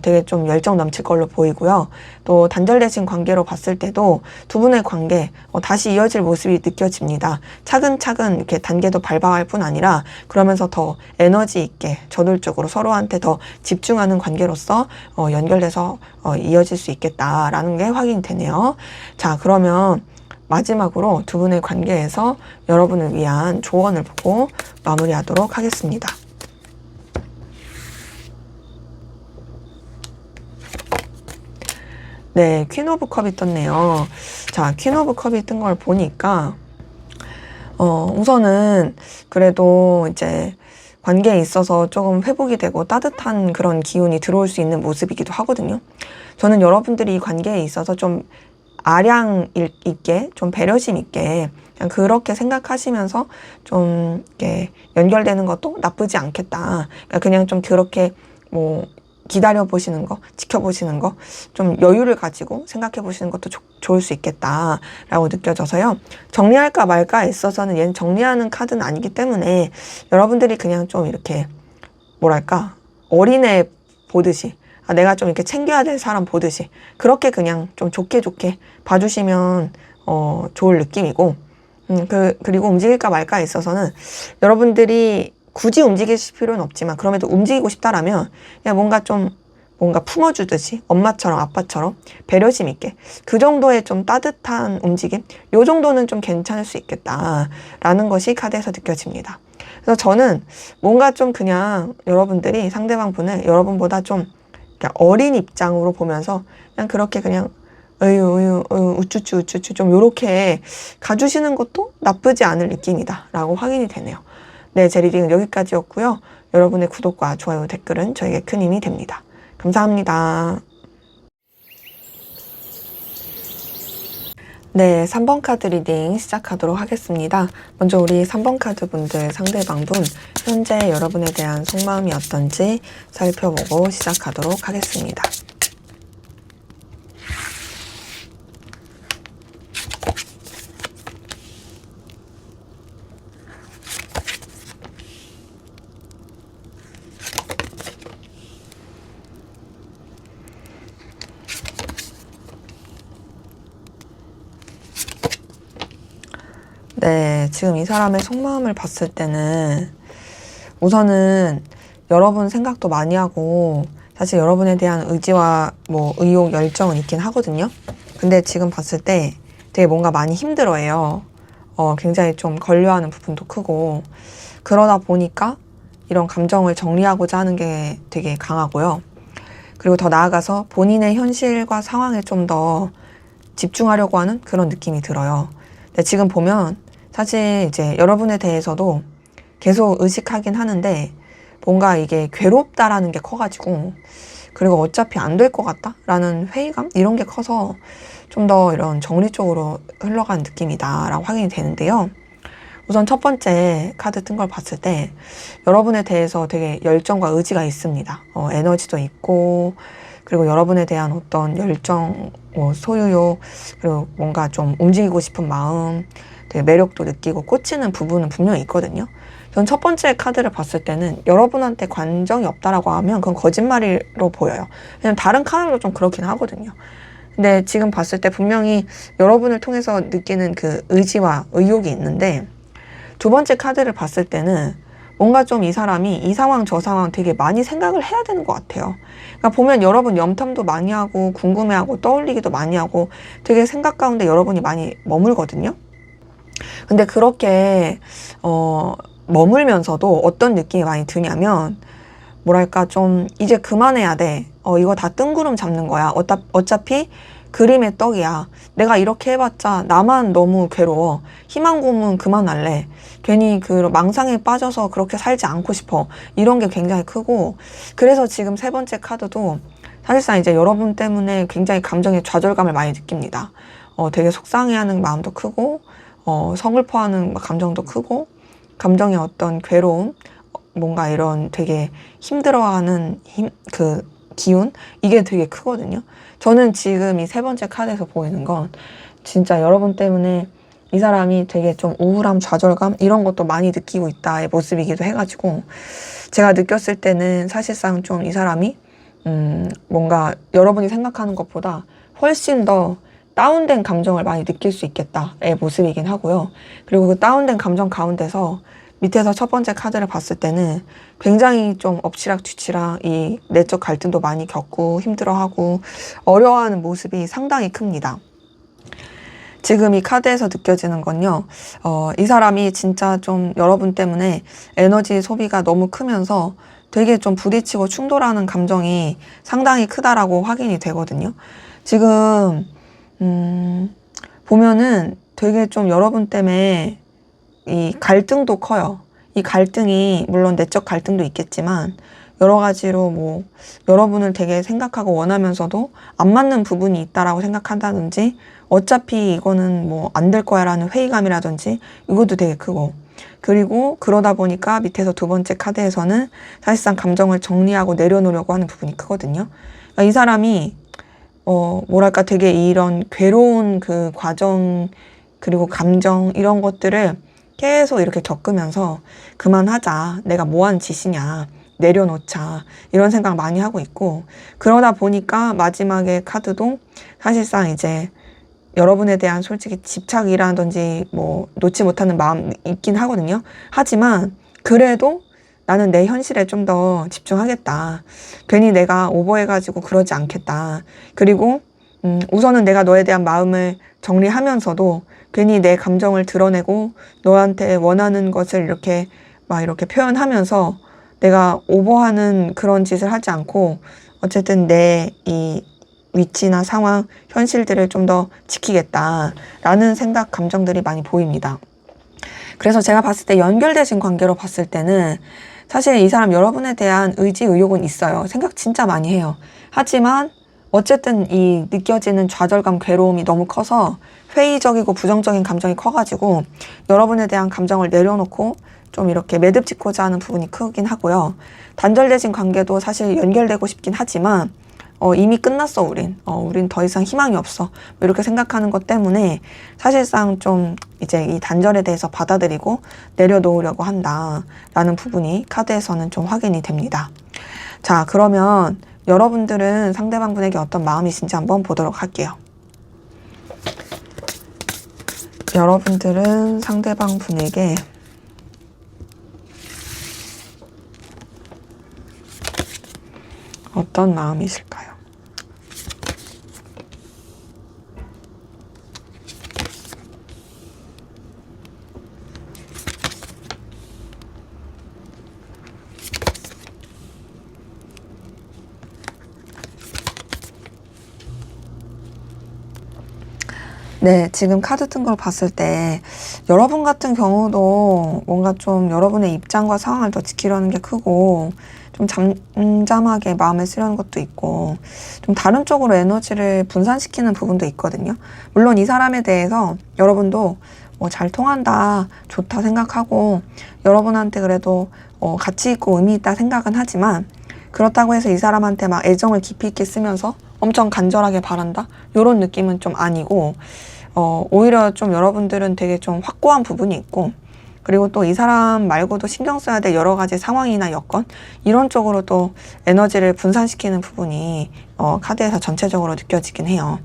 되게 좀 열정 넘칠 걸로 보이고요. 또 단절되신 관계로 봤을 때도 두 분의 관계 다시 이어질 모습이 느껴집니다. 차근차근 이렇게 단계도 밟아갈 뿐 아니라 그러면서 더 에너지 있게 저돌적으로 서로한테 더 집중하는 관계로서 연결돼서 이어질 수 있겠다라는 게 확인이 되네요. 자, 그러면 마지막으로 두 분의 관계에서 여러분을 위한 조언을 보고 마무리하도록 하겠습니다. 네, 퀸 오브 컵이 떴네요. 자, 퀸 오브 컵이 뜬 걸 보니까 우선은 그래도 이제 관계에 있어서 조금 회복이 되고 따뜻한 그런 기운이 들어올 수 있는 모습이기도 하거든요. 저는 여러분들이 이 관계에 있어서 좀 아량 있게 좀 배려심 있게 그냥 그렇게 생각하시면서 좀 이렇게 연결되는 것도 나쁘지 않겠다. 그냥 좀 그렇게 뭐 기다려 보시는 거, 지켜보시는 거, 좀 여유를 가지고 생각해 보시는 것도 좋을 수 있겠다라고 느껴져서요. 정리할까 말까 애써서는 얘는 정리하는 카드는 아니기 때문에 여러분들이 그냥 좀 이렇게 뭐랄까 어린애 보듯이 내가 좀 이렇게 챙겨야 될 사람 보듯이 그렇게 그냥 좀 좋게 봐주시면 좋을 느낌이고 그리고 움직일까 말까에 있어서는 여러분들이 굳이 움직이실 필요는 없지만 그럼에도 움직이고 싶다라면 그냥 뭔가 품어주듯이 엄마처럼 아빠처럼 배려심 있게 그 정도의 좀 따뜻한 움직임 요 정도는 좀 괜찮을 수 있겠다라는 것이 카드에서 느껴집니다. 그래서 저는 뭔가 좀 그냥 여러분들이 상대방 분을 여러분보다 좀 어린 입장으로 보면서 그냥 그렇게 그냥 우쭈쭈 좀 요렇게 가주시는 것도 나쁘지 않을 느낌이다 라고 확인이 되네요. 네, 제 리딩은 여기까지였고요. 여러분의 구독과 좋아요, 댓글은 저에게 큰 힘이 됩니다. 감사합니다. 네, 3번 카드 리딩 시작하도록 하겠습니다. 먼저 우리 3번 카드 분들 상대방분 현재 여러분에 대한 속마음이 어떤지 살펴보고 시작하도록 하겠습니다. 네, 지금 이 사람의 속마음을 봤을 때는 우선은 여러분 생각도 많이 하고 사실 여러분에 대한 의지와 뭐 의욕, 열정은 있긴 하거든요. 근데 지금 봤을 때 되게 뭔가 많이 힘들어해요. 굉장히 좀 걸려하는 부분도 크고 그러다 보니까 이런 감정을 정리하고자 하는 게 되게 강하고요. 그리고 더 나아가서 본인의 현실과 상황에 좀 더 집중하려고 하는 그런 느낌이 들어요. 근데 지금 보면 사실 이제 여러분에 대해서도 계속 의식하긴 하는데 뭔가 이게 괴롭다라는 게 커가지고 그리고 어차피 안 될 것 같다라는 회의감 이런 게 커서 좀 더 이런 정리 쪽으로 흘러가는 느낌이다라고 확인이 되는데요. 우선 첫 번째 카드 뜬 걸 봤을 때 여러분에 대해서 되게 열정과 의지가 있습니다. 에너지도 있고 그리고 여러분에 대한 어떤 열정, 소유욕 그리고 뭔가 좀 움직이고 싶은 마음 되게 매력도 느끼고 꽂히는 부분은 분명히 있거든요. 전 첫 번째 카드를 봤을 때는 여러분한테 관정이 없다라고 하면 그건 거짓말로 보여요. 왜냐면 다른 카드도 좀 그렇긴 하거든요. 근데 지금 봤을 때 분명히 여러분을 통해서 느끼는 그 의지와 의욕이 있는데 두 번째 카드를 봤을 때는 뭔가 좀 이 사람이 이 상황 저 상황 되게 많이 생각을 해야 되는 것 같아요. 그러니까 보면 여러분 염탐도 많이 하고 궁금해하고 떠올리기도 많이 하고 되게 생각 가운데 여러분이 많이 머물거든요. 근데 그렇게 머물면서도 어떤 느낌이 많이 드냐면 뭐랄까 좀 이제 그만해야 돼. 이거 다 뜬구름 잡는 거야. 어차피 그림의 떡이야. 내가 이렇게 해봤자 나만 너무 괴로워. 희망 고문 그만할래. 괜히 그 망상에 빠져서 그렇게 살지 않고 싶어. 이런 게 굉장히 크고 그래서 지금 세 번째 카드도 사실상 이제 여러분 때문에 굉장히 감정의 좌절감을 많이 느낍니다. 되게 속상해하는 마음도 크고 서글퍼하는 감정도 크고 감정의 어떤 괴로움 뭔가 이런 되게 힘들어하는 그 기운 이게 되게 크거든요. 저는 지금 이 세 번째 카드에서 보이는 건 진짜 여러분 때문에 이 사람이 되게 좀 우울함, 좌절감 이런 것도 많이 느끼고 있다의 모습이기도 해가지고 제가 느꼈을 때는 사실상 좀 이 사람이 뭔가 여러분이 생각하는 것보다 훨씬 더 다운된 감정을 많이 느낄 수 있겠다의 모습이긴 하고요. 그리고 그 다운된 감정 가운데서 밑에서 첫 번째 카드를 봤을 때는 굉장히 좀 엎치락뒤치락 이 내적 갈등도 많이 겪고 힘들어하고 어려워하는 모습이 상당히 큽니다. 지금 이 카드에서 느껴지는 건요. 이 사람이 진짜 좀 여러분 때문에 에너지 소비가 너무 크면서 되게 좀 부딪히고 충돌하는 감정이 상당히 크다라고 확인이 되거든요. 지금 보면은 되게 좀 여러분 때문에 이 갈등도 커요. 이 갈등이 물론 내적 갈등도 있겠지만 여러 가지로 뭐 여러분을 되게 생각하고 원하면서도 안 맞는 부분이 있다라고 생각한다든지 어차피 이거는 뭐 안 될 거야 라는 회의감이라든지 이것도 되게 크고 그리고 그러다 보니까 밑에서 두 번째 카드에서는 사실상 감정을 정리하고 내려놓으려고 하는 부분이 크거든요. 그러니까 이 사람이 뭐랄까 되게 이런 괴로운 그 과정 그리고 감정 이런 것들을 계속 이렇게 겪으면서 그만하자. 내가 뭐한 짓이냐. 내려놓자. 이런 생각 많이 하고 있고 그러다 보니까 마지막에 카드도 사실상 이제 여러분에 대한 솔직히 집착이라든지 뭐 놓지 못하는 마음 있긴 하거든요. 하지만 그래도 나는 내 현실에 좀 더 집중하겠다. 괜히 내가 오버해가지고 그러지 않겠다. 그리고 우선은 내가 너에 대한 마음을 정리하면서도 괜히 내 감정을 드러내고 너한테 원하는 것을 이렇게 막 이렇게 표현하면서 내가 오버하는 그런 짓을 하지 않고 어쨌든 내 이 위치나 상황, 현실들을 좀 더 지키겠다라는 생각, 감정들이 많이 보입니다. 그래서 제가 봤을 때 연결되신 관계로 봤을 때는 사실 이 사람 여러분에 대한 의지, 의욕은 있어요. 생각 진짜 많이 해요. 하지만 어쨌든 이 느껴지는 좌절감, 괴로움이 너무 커서 회의적이고 부정적인 감정이 커가지고 여러분에 대한 감정을 내려놓고 좀 이렇게 매듭 짓고자 하는 부분이 크긴 하고요. 단절되신 관계도 사실 연결되고 싶긴 하지만 이미 끝났어 우린 더 이상 희망이 없어 뭐 이렇게 생각하는 것 때문에 사실상 좀 이제 이 단절에 대해서 받아들이고 내려놓으려고 한다라는 부분이 카드에서는 좀 확인이 됩니다. 자, 그러면 여러분들은 상대방 분에게 어떤 마음이신지 한번 보도록 할게요. 여러분들은 상대방 분에게 어떤 마음이실까요? 네, 지금 카드 뜬 걸 봤을 때 여러분 같은 경우도 뭔가 좀 여러분의 입장과 상황을 더 지키려는 게 크고 좀 잠잠하게 마음을 쓰려는 것도 있고 좀 다른 쪽으로 에너지를 분산시키는 부분도 있거든요. 물론 이 사람에 대해서 여러분도 잘 통한다, 좋다 생각하고 여러분한테 그래도 가치 있고 의미 있다 생각은 하지만 그렇다고 해서 이 사람한테 막 애정을 깊이 있게 쓰면서 엄청 간절하게 바란다? 이런 느낌은 좀 아니고 오히려 좀 여러분들은 되게 좀 확고한 부분이 있고 그리고 또 이 사람 말고도 신경 써야 될 여러 가지 상황이나 여건 이런 쪽으로 또 에너지를 분산시키는 부분이 카드에서 전체적으로 느껴지긴 해요.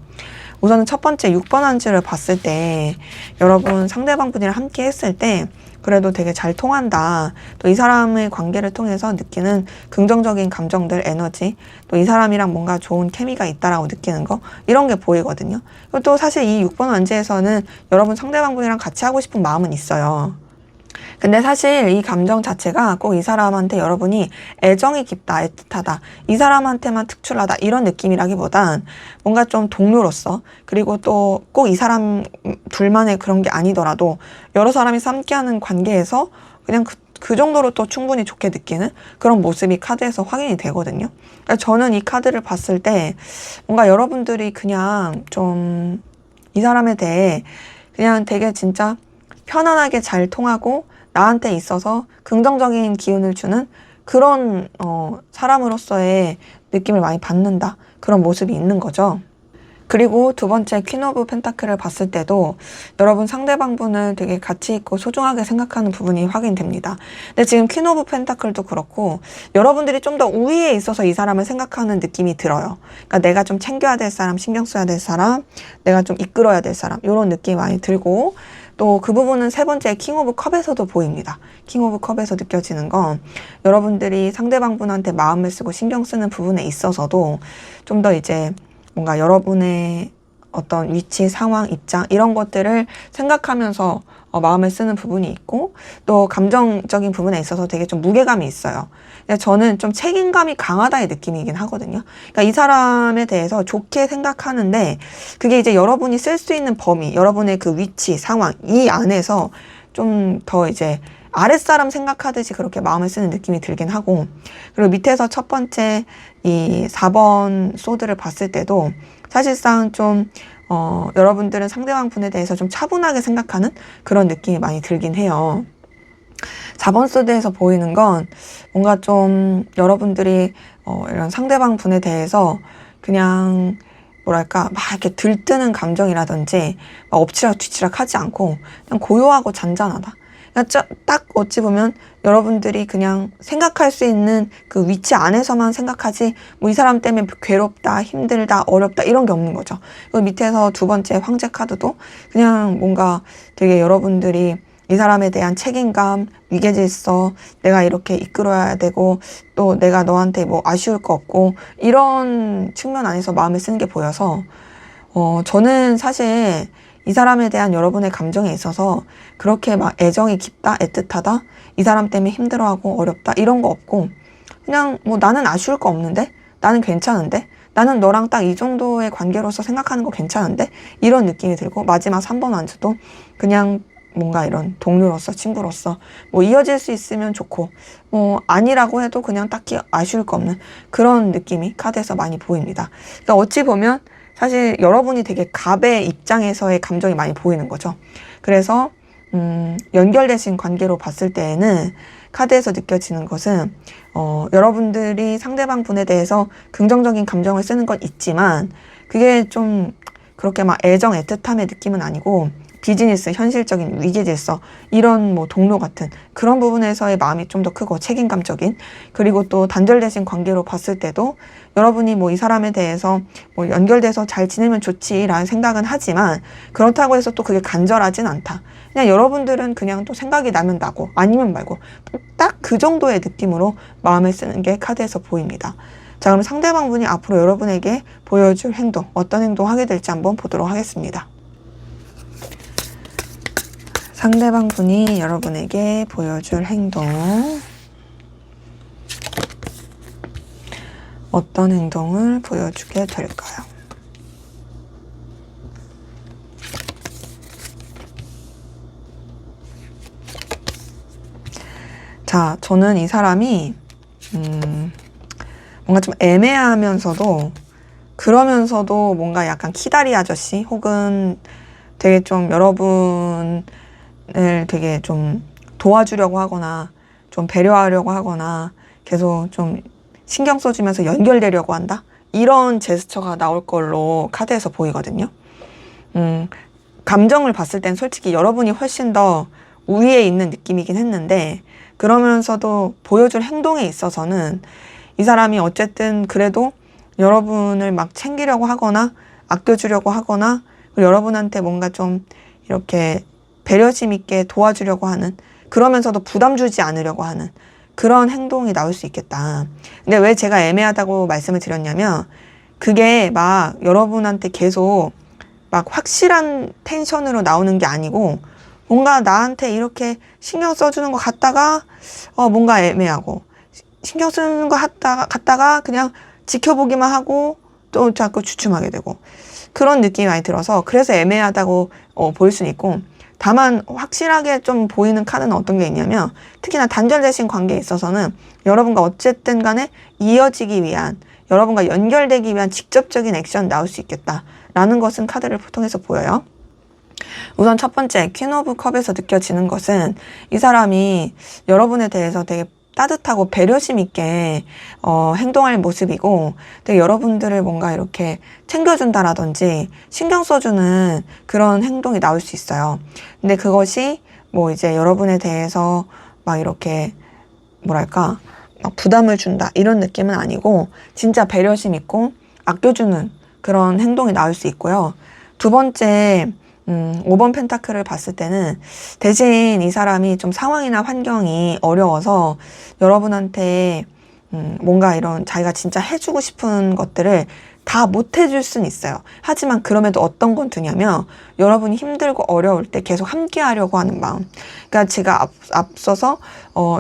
우선은 첫 번째 6번 한지를 봤을 때 여러분 상대방 분이랑 함께 했을 때 그래도 되게 잘 통한다. 또 이 사람의 관계를 통해서 느끼는 긍정적인 감정들, 에너지, 또 이 사람이랑 뭔가 좋은 케미가 있다라고 느끼는 거 이런 게 보이거든요. 그리고 또 사실 이 6번 완제에서는 여러분 상대방 분이랑 같이 하고 싶은 마음은 있어요. 근데 사실 이 감정 자체가 꼭 이 사람한테 여러분이 애정이 깊다, 애틋하다, 이 사람한테만 특출나다 이런 느낌이라기보단 뭔가 좀 동료로서 그리고 또 꼭 이 사람 둘만의 그런 게 아니더라도 여러 사람이 함께하는 관계에서 그냥 그 정도로 또 충분히 좋게 느끼는 그런 모습이 카드에서 확인이 되거든요. 그러니까 저는 이 카드를 봤을 때 뭔가 여러분들이 그냥 좀 이 사람에 대해 그냥 되게 진짜 편안하게 잘 통하고 나한테 있어서 긍정적인 기운을 주는 그런 사람으로서의 느낌을 많이 받는다. 그런 모습이 있는 거죠. 그리고 두 번째 퀸 오브 펜타클을 봤을 때도 여러분 상대방 분을 되게 가치 있고 소중하게 생각하는 부분이 확인됩니다. 근데 지금 퀸 오브 펜타클도 그렇고 여러분들이 좀 더 우위에 있어서 이 사람을 생각하는 느낌이 들어요. 그러니까 내가 좀 챙겨야 될 사람, 신경 써야 될 사람, 내가 좀 이끌어야 될 사람 이런 느낌이 많이 들고 또 그 부분은 세 번째 킹 오브 컵에서도 보입니다. 킹 오브 컵에서 느껴지는 건 여러분들이 상대방 분한테 마음을 쓰고 신경 쓰는 부분에 있어서도 좀 더 이제 뭔가 여러분의 어떤 위치, 상황, 입장 이런 것들을 생각하면서 마음을 쓰는 부분이 있고 또 감정적인 부분에 있어서 되게 좀 무게감이 있어요. 저는 좀 책임감이 강하다의 느낌이긴 하거든요. 그러니까 이 사람에 대해서 좋게 생각하는데 그게 이제 여러분이 쓸 수 있는 범위, 여러분의 그 위치, 상황 이 안에서 좀 더 이제 아랫사람 생각하듯이 그렇게 마음을 쓰는 느낌이 들긴 하고 그리고 밑에서 첫 번째 이 4번 소드를 봤을 때도 사실상 좀 여러분들은 상대방 분에 대해서 좀 차분하게 생각하는 그런 느낌이 많이 들긴 해요. 4번 소드에서 보이는 건 뭔가 좀 여러분들이 이런 상대방 분에 대해서 그냥 뭐랄까 막 이렇게 들뜨는 감정이라든지 막 엎치락 뒤치락 하지 않고 그냥 고요하고 잔잔하다. 딱 어찌 보면 여러분들이 그냥 생각할 수 있는 그 위치 안에서만 생각하지 뭐 이 사람 때문에 괴롭다, 힘들다, 어렵다 이런 게 없는 거죠. 그리고 밑에서 두 번째 황제 카드도 그냥 뭔가 되게 여러분들이 이 사람에 대한 책임감, 위계질서, 내가 이렇게 이끌어야 되고 또 내가 너한테 뭐 아쉬울 거 없고 이런 측면 안에서 마음을 쓰는 게 보여서 저는 사실 이 사람에 대한 여러분의 감정에 있어서 그렇게 막 애정이 깊다, 애틋하다, 이 사람 때문에 힘들어하고 어렵다 이런 거 없고 그냥 뭐 나는 아쉬울 거 없는데? 나는 괜찮은데? 나는 너랑 딱 이 정도의 관계로서 생각하는 거 괜찮은데? 이런 느낌이 들고 마지막 3번 완수도 그냥 뭔가 이런 동료로서 친구로서 뭐 이어질 수 있으면 좋고 뭐 아니라고 해도 그냥 딱히 아쉬울 거 없는 그런 느낌이 카드에서 많이 보입니다. 그러니까 어찌 보면 사실 여러분이 되게 갑의 입장에서의 감정이 많이 보이는 거죠. 그래서 연결되신 관계로 봤을 때에는 카드에서 느껴지는 것은 여러분들이 상대방 분에 대해서 긍정적인 감정을 쓰는 건 있지만 그게 좀 그렇게 막 애정 애틋함의 느낌은 아니고 비즈니스, 현실적인 위계 질서 이런 뭐 동료 같은 그런 부분에서의 마음이 좀 더 크고 책임감적인, 그리고 또 단절되신 관계로 봤을 때도 여러분이 뭐 이 사람에 대해서 뭐 연결돼서 잘 지내면 좋지라는 생각은 하지만 그렇다고 해서 또 그게 간절하진 않다. 그냥 여러분들은 그냥 또 생각이 나면 나고 아니면 말고 딱 그 정도의 느낌으로 마음을 쓰는 게 카드에서 보입니다. 자, 그럼 상대방 분이 앞으로 여러분에게 보여줄 행동, 어떤 행동 하게 될지 한번 보도록 하겠습니다. 상대방 분이 여러분에게 보여줄 행동, 어떤 행동을 보여주게 될까요? 자, 저는 이 사람이 뭔가 좀 애매하면서도 그러면서도 뭔가 약간 키다리 아저씨 혹은 되게 좀 여러분을 되게 좀 도와주려고 하거나 좀 배려하려고 하거나 계속 좀 신경 써주면서 연결되려고 한다? 이런 제스처가 나올 걸로 카드에서 보이거든요. 감정을 봤을 땐 솔직히 여러분이 훨씬 더 우위에 있는 느낌이긴 했는데 그러면서도 보여줄 행동에 있어서는 이 사람이 어쨌든 그래도 여러분을 막 챙기려고 하거나 아껴주려고 하거나 여러분한테 뭔가 좀 이렇게 배려심 있게 도와주려고 하는, 그러면서도 부담 주지 않으려고 하는 그런 행동이 나올 수 있겠다. 근데 왜 제가 애매하다고 말씀을 드렸냐면 그게 막 여러분한테 계속 막 확실한 텐션으로 나오는 게 아니고 뭔가 나한테 이렇게 신경 써주는 것 같다가 뭔가 애매하고 신경 쓰는 것 같다가 그냥 지켜보기만 하고 또 자꾸 주춤하게 되고 그런 느낌이 많이 들어서 그래서 애매하다고 보일 수는 있고, 다만 확실하게 좀 보이는 카드는 어떤 게 있냐면 특히나 단절되신 관계에 있어서는 여러분과 어쨌든 간에 이어지기 위한, 여러분과 연결되기 위한 직접적인 액션 나올 수 있겠다라는 것은 카드를 통해서 보여요. 우선 첫 번째 퀸 오브 컵에서 느껴지는 것은 이 사람이 여러분에 대해서 되게 따뜻하고 배려심 있게 행동할 모습이고 되게 여러분들을 뭔가 이렇게 챙겨준다라든지 신경 써주는 그런 행동이 나올 수 있어요. 근데 그것이 뭐 이제 여러분에 대해서 막 이렇게 뭐랄까 막 부담을 준다 이런 느낌은 아니고 진짜 배려심 있고 아껴주는 그런 행동이 나올 수 있고요. 두 번째 5번 펜타클을 봤을 때는 대신 이 사람이 좀 상황이나 환경이 어려워서 여러분한테 뭔가 이런 자기가 진짜 해주고 싶은 것들을 다 못 해줄 수는 있어요. 하지만 그럼에도 어떤 건 드냐면 여러분이 힘들고 어려울 때 계속 함께 하려고 하는 마음. 그러니까 제가 앞서서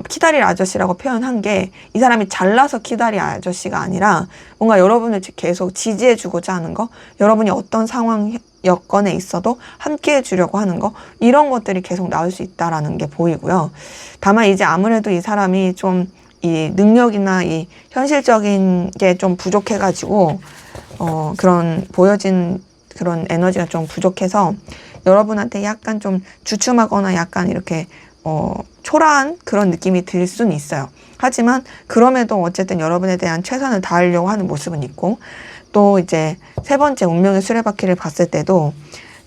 키다리 아저씨라고 표현한 게 이 사람이 잘나서 키다리 아저씨가 아니라 뭔가 여러분을 계속 지지해주고자 하는 거, 여러분이 어떤 상황 여건에 있어도 함께 해주려고 하는 거, 이런 것들이 계속 나올 수 있다라는 게 보이고요. 다만 이제 아무래도 이 사람이 좀 이 능력이나 이 현실적인 게 좀 부족해가지고 그런 보여진 그런 에너지가 좀 부족해서 여러분한테 약간 좀 주춤하거나 약간 이렇게 초라한 그런 느낌이 들 수는 있어요. 하지만 그럼에도 어쨌든 여러분에 대한 최선을 다하려고 하는 모습은 있고, 또 이제 세 번째 운명의 수레바퀴를 봤을 때도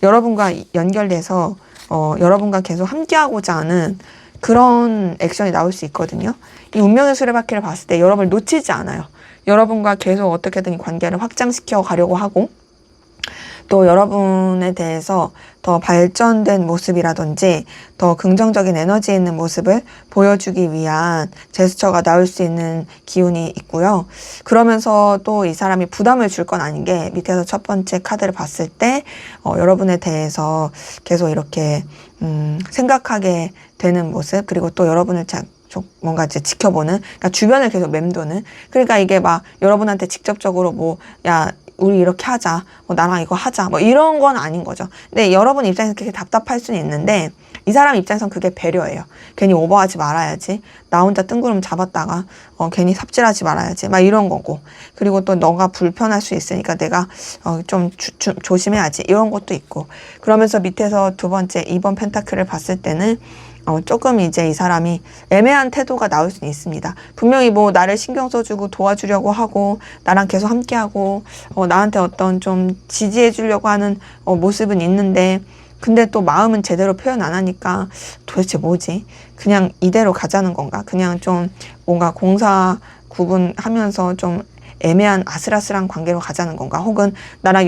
여러분과 연결돼서 여러분과 계속 함께하고자 하는 그런 액션이 나올 수 있거든요. 이 운명의 수레바퀴를 봤을 때 여러분을 놓치지 않아요. 여러분과 계속 어떻게든 이 관계를 확장시켜 가려고 하고, 또 여러분에 대해서 더 발전된 모습이라든지 더 긍정적인 에너지 있는 모습을 보여주기 위한 제스처가 나올 수 있는 기운이 있고요. 그러면서 또 이 사람이 부담을 줄 건 아닌 게 밑에서 첫 번째 카드를 봤을 때 여러분에 대해서 계속 이렇게 생각하게 되는 모습, 그리고 또 여러분을 뭔가 이제 지켜보는, 그러니까 주변을 계속 맴도는, 그러니까 이게 막 여러분한테 직접적으로 뭐, 야, 우리 이렇게 하자, 뭐 나랑 이거 하자, 뭐 이런 건 아닌 거죠. 근데 여러분 입장에서 그렇게 답답할 수는 있는데 이 사람 입장에선 그게 배려예요. 괜히 오버하지 말아야지. 나 혼자 뜬구름 잡았다가 괜히 삽질하지 말아야지. 막 이런 거고. 그리고 또 너가 불편할 수 있으니까 내가 좀 조심해야지. 이런 것도 있고. 그러면서 밑에서 두 번째 2번 펜타클을 봤을 때는 조금 이제 이 사람이 애매한 태도가 나올 수는 있습니다. 분명히 뭐 나를 신경 써주고 도와주려고 하고 나랑 계속 함께하고 나한테 어떤 좀 지지해 주려고 하는 모습은 있는데 근데 또 마음은 제대로 표현 안 하니까 도대체 뭐지? 그냥 이대로 가자는 건가? 그냥 좀 뭔가 공사 구분하면서 좀 애매한 아슬아슬한 관계로 가자는 건가? 혹은 나랑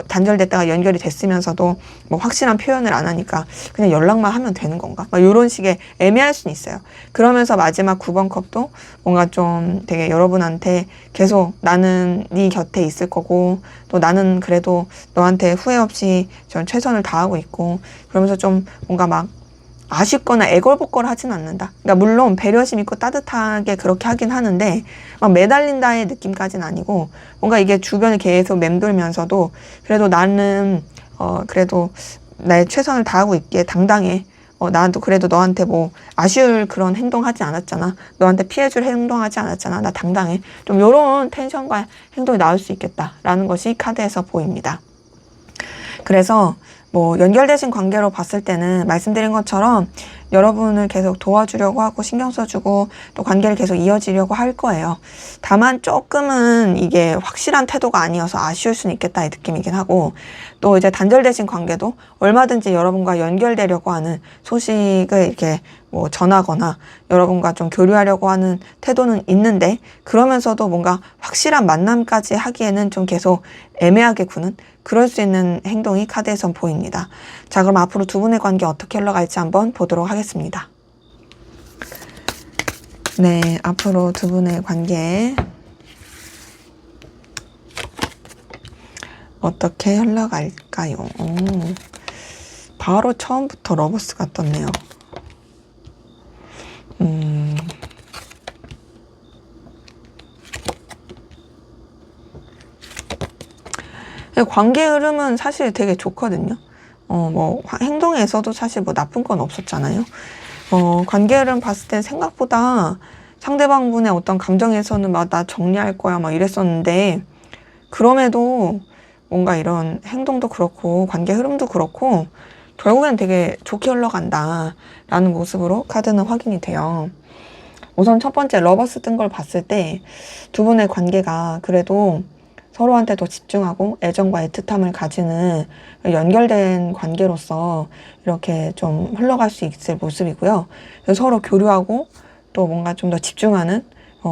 단절됐다가 연결이 됐으면서도 뭐 확실한 표현을 안 하니까 그냥 연락만 하면 되는 건가? 막 이런 식의 애매할 수는 있어요. 그러면서 마지막 9번 컵도 뭔가 좀 되게 여러분한테 계속 나는 네 곁에 있을 거고 또 나는 그래도 너한테 후회 없이 전 최선을 다하고 있고 그러면서 좀 뭔가 막 아쉽거나 애걸복걸 하진 않는다. 그러니까 물론 배려심 있고 따뜻하게 그렇게 하긴 하는데 막 매달린다의 느낌까지는 아니고 뭔가 이게 주변을 계속 맴돌면서도 그래도 나는 그래도 나의 최선을 다하고 있기에 당당해. 나도 그래도 너한테 뭐 아쉬울 그런 행동하지 않았잖아. 너한테 피해줄 행동하지 않았잖아. 나 당당해. 좀 요런 텐션과 행동이 나올 수 있겠다라는 것이 카드에서 보입니다. 그래서 뭐 연결되신 관계로 봤을 때는 말씀드린 것처럼 여러분을 계속 도와주려고 하고 신경 써주고 또 관계를 계속 이어지려고 할 거예요. 다만 조금은 이게 확실한 태도가 아니어서 아쉬울 수는 있겠다의 느낌이긴 하고 또 이제 단절되신 관계도 얼마든지 여러분과 연결되려고 하는 소식을 이렇게 뭐 전하거나 여러분과 좀 교류하려고 하는 태도는 있는데 그러면서도 뭔가 확실한 만남까지 하기에는 좀 계속 애매하게 구는 그럴 수 있는 행동이 카드에선 보입니다. 자, 그럼 앞으로 두 분의 관계 어떻게 흘러갈지 한번 보도록 하겠습니다. 네, 앞으로 두 분의 관계 어떻게 흘러갈까요? 바로 처음부터 러버스가 떴네요. 관계 흐름은 사실 되게 좋거든요. 뭐 행동에서도 사실 뭐 나쁜 건 없었잖아요. 관계 흐름 봤을 때 생각보다 상대방분의 어떤 감정에서는 막 나 정리할 거야 막 이랬었는데 그럼에도 뭔가 이런 행동도 그렇고 관계 흐름도 그렇고 결국엔 되게 좋게 흘러간다라는 모습으로 카드는 확인이 돼요. 우선 첫 번째 러버스 뜬 걸 봤을 때 두 분의 관계가 그래도 서로한테 더 집중하고 애정과 애틋함을 가지는 연결된 관계로서 이렇게 좀 흘러갈 수 있을 모습이고요. 서로 교류하고 또 뭔가 좀 더 집중하는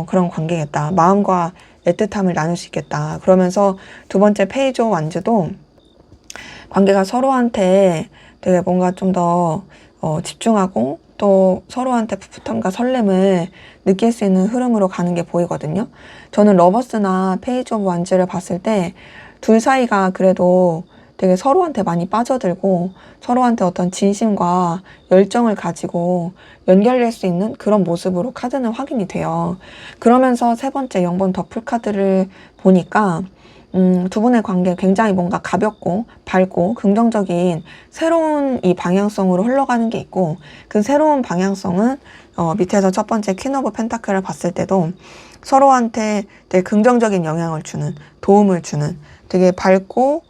그런 관계겠다. 마음과 애틋함을 나눌 수 있겠다. 그러면서 두 번째 페이지 오브 완즈도 관계가 서로한테 되게 뭔가 좀 더 집중하고 또 서로한테 풋풋함과 설렘을 느낄 수 있는 흐름으로 가는 게 보이거든요. 저는 러버스나 페이지 오브 완즈를 봤을 때 둘 사이가 그래도 되게 서로한테 많이 빠져들고 서로한테 어떤 진심과 열정을 가지고 연결될 수 있는 그런 모습으로 카드는 확인이 돼요. 그러면서 세 번째 0번 더풀 카드를 보니까 두 분의 관계 굉장히 뭔가 가볍고 밝고 긍정적인 새로운 이 방향성으로 흘러가는 게 있고 그 새로운 방향성은 밑에서 첫 번째 퀸 오브 펜타클을 봤을 때도 서로한테 되게 긍정적인 영향을 주는 도움을 주는 되게 밝고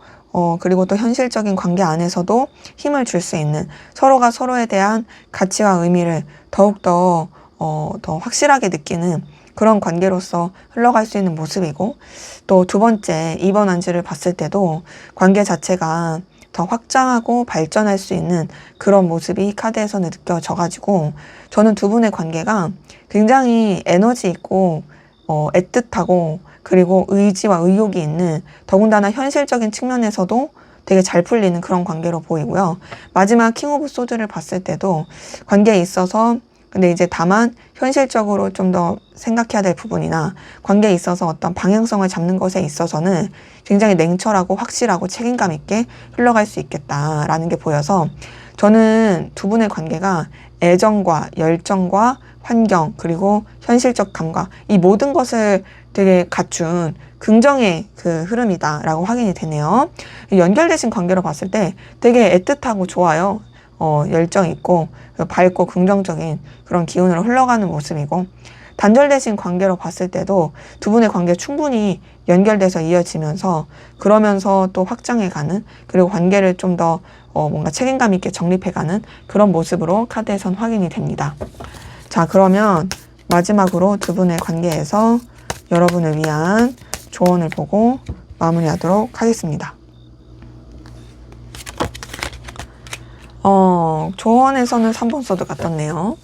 그리고 또 현실적인 관계 안에서도 힘을 줄 수 있는 서로가 서로에 대한 가치와 의미를 더욱더 더 확실하게 느끼는 그런 관계로서 흘러갈 수 있는 모습이고 또 두 번째 2번 안지를 봤을 때도 관계 자체가 더 확장하고 발전할 수 있는 그런 모습이 카드에서는 느껴져가지고 저는 두 분의 관계가 굉장히 에너지 있고 애틋하고 그리고 의지와 의욕이 있는 더군다나 현실적인 측면에서도 되게 잘 풀리는 그런 관계로 보이고요. 마지막 킹 오브 소드를 봤을 때도 관계에 있어서 근데 이제 다만 현실적으로 좀 더 생각해야 될 부분이나 관계에 있어서 어떤 방향성을 잡는 것에 있어서는 굉장히 냉철하고 확실하고 책임감 있게 흘러갈 수 있겠다라는 게 보여서 저는 두 분의 관계가 애정과 열정과 환경, 그리고 현실적 감각, 이 모든 것을 되게 갖춘 긍정의 그 흐름이다라고 확인이 되네요. 연결되신 관계로 봤을 때 되게 애틋하고 좋아요. 열정 있고 밝고 긍정적인 그런 기운으로 흘러가는 모습이고, 단절되신 관계로 봤을 때도 두 분의 관계 충분히 연결돼서 이어지면서 그러면서 또 확장해가는, 그리고 관계를 좀 더 뭔가 책임감 있게 정립해가는 그런 모습으로 카드에선 확인이 됩니다. 자, 그러면 마지막으로 두 분의 관계에서 여러분을 위한 조언을 보고 마무리하도록 하겠습니다. 조언에서는 3번 소드가 떴네요.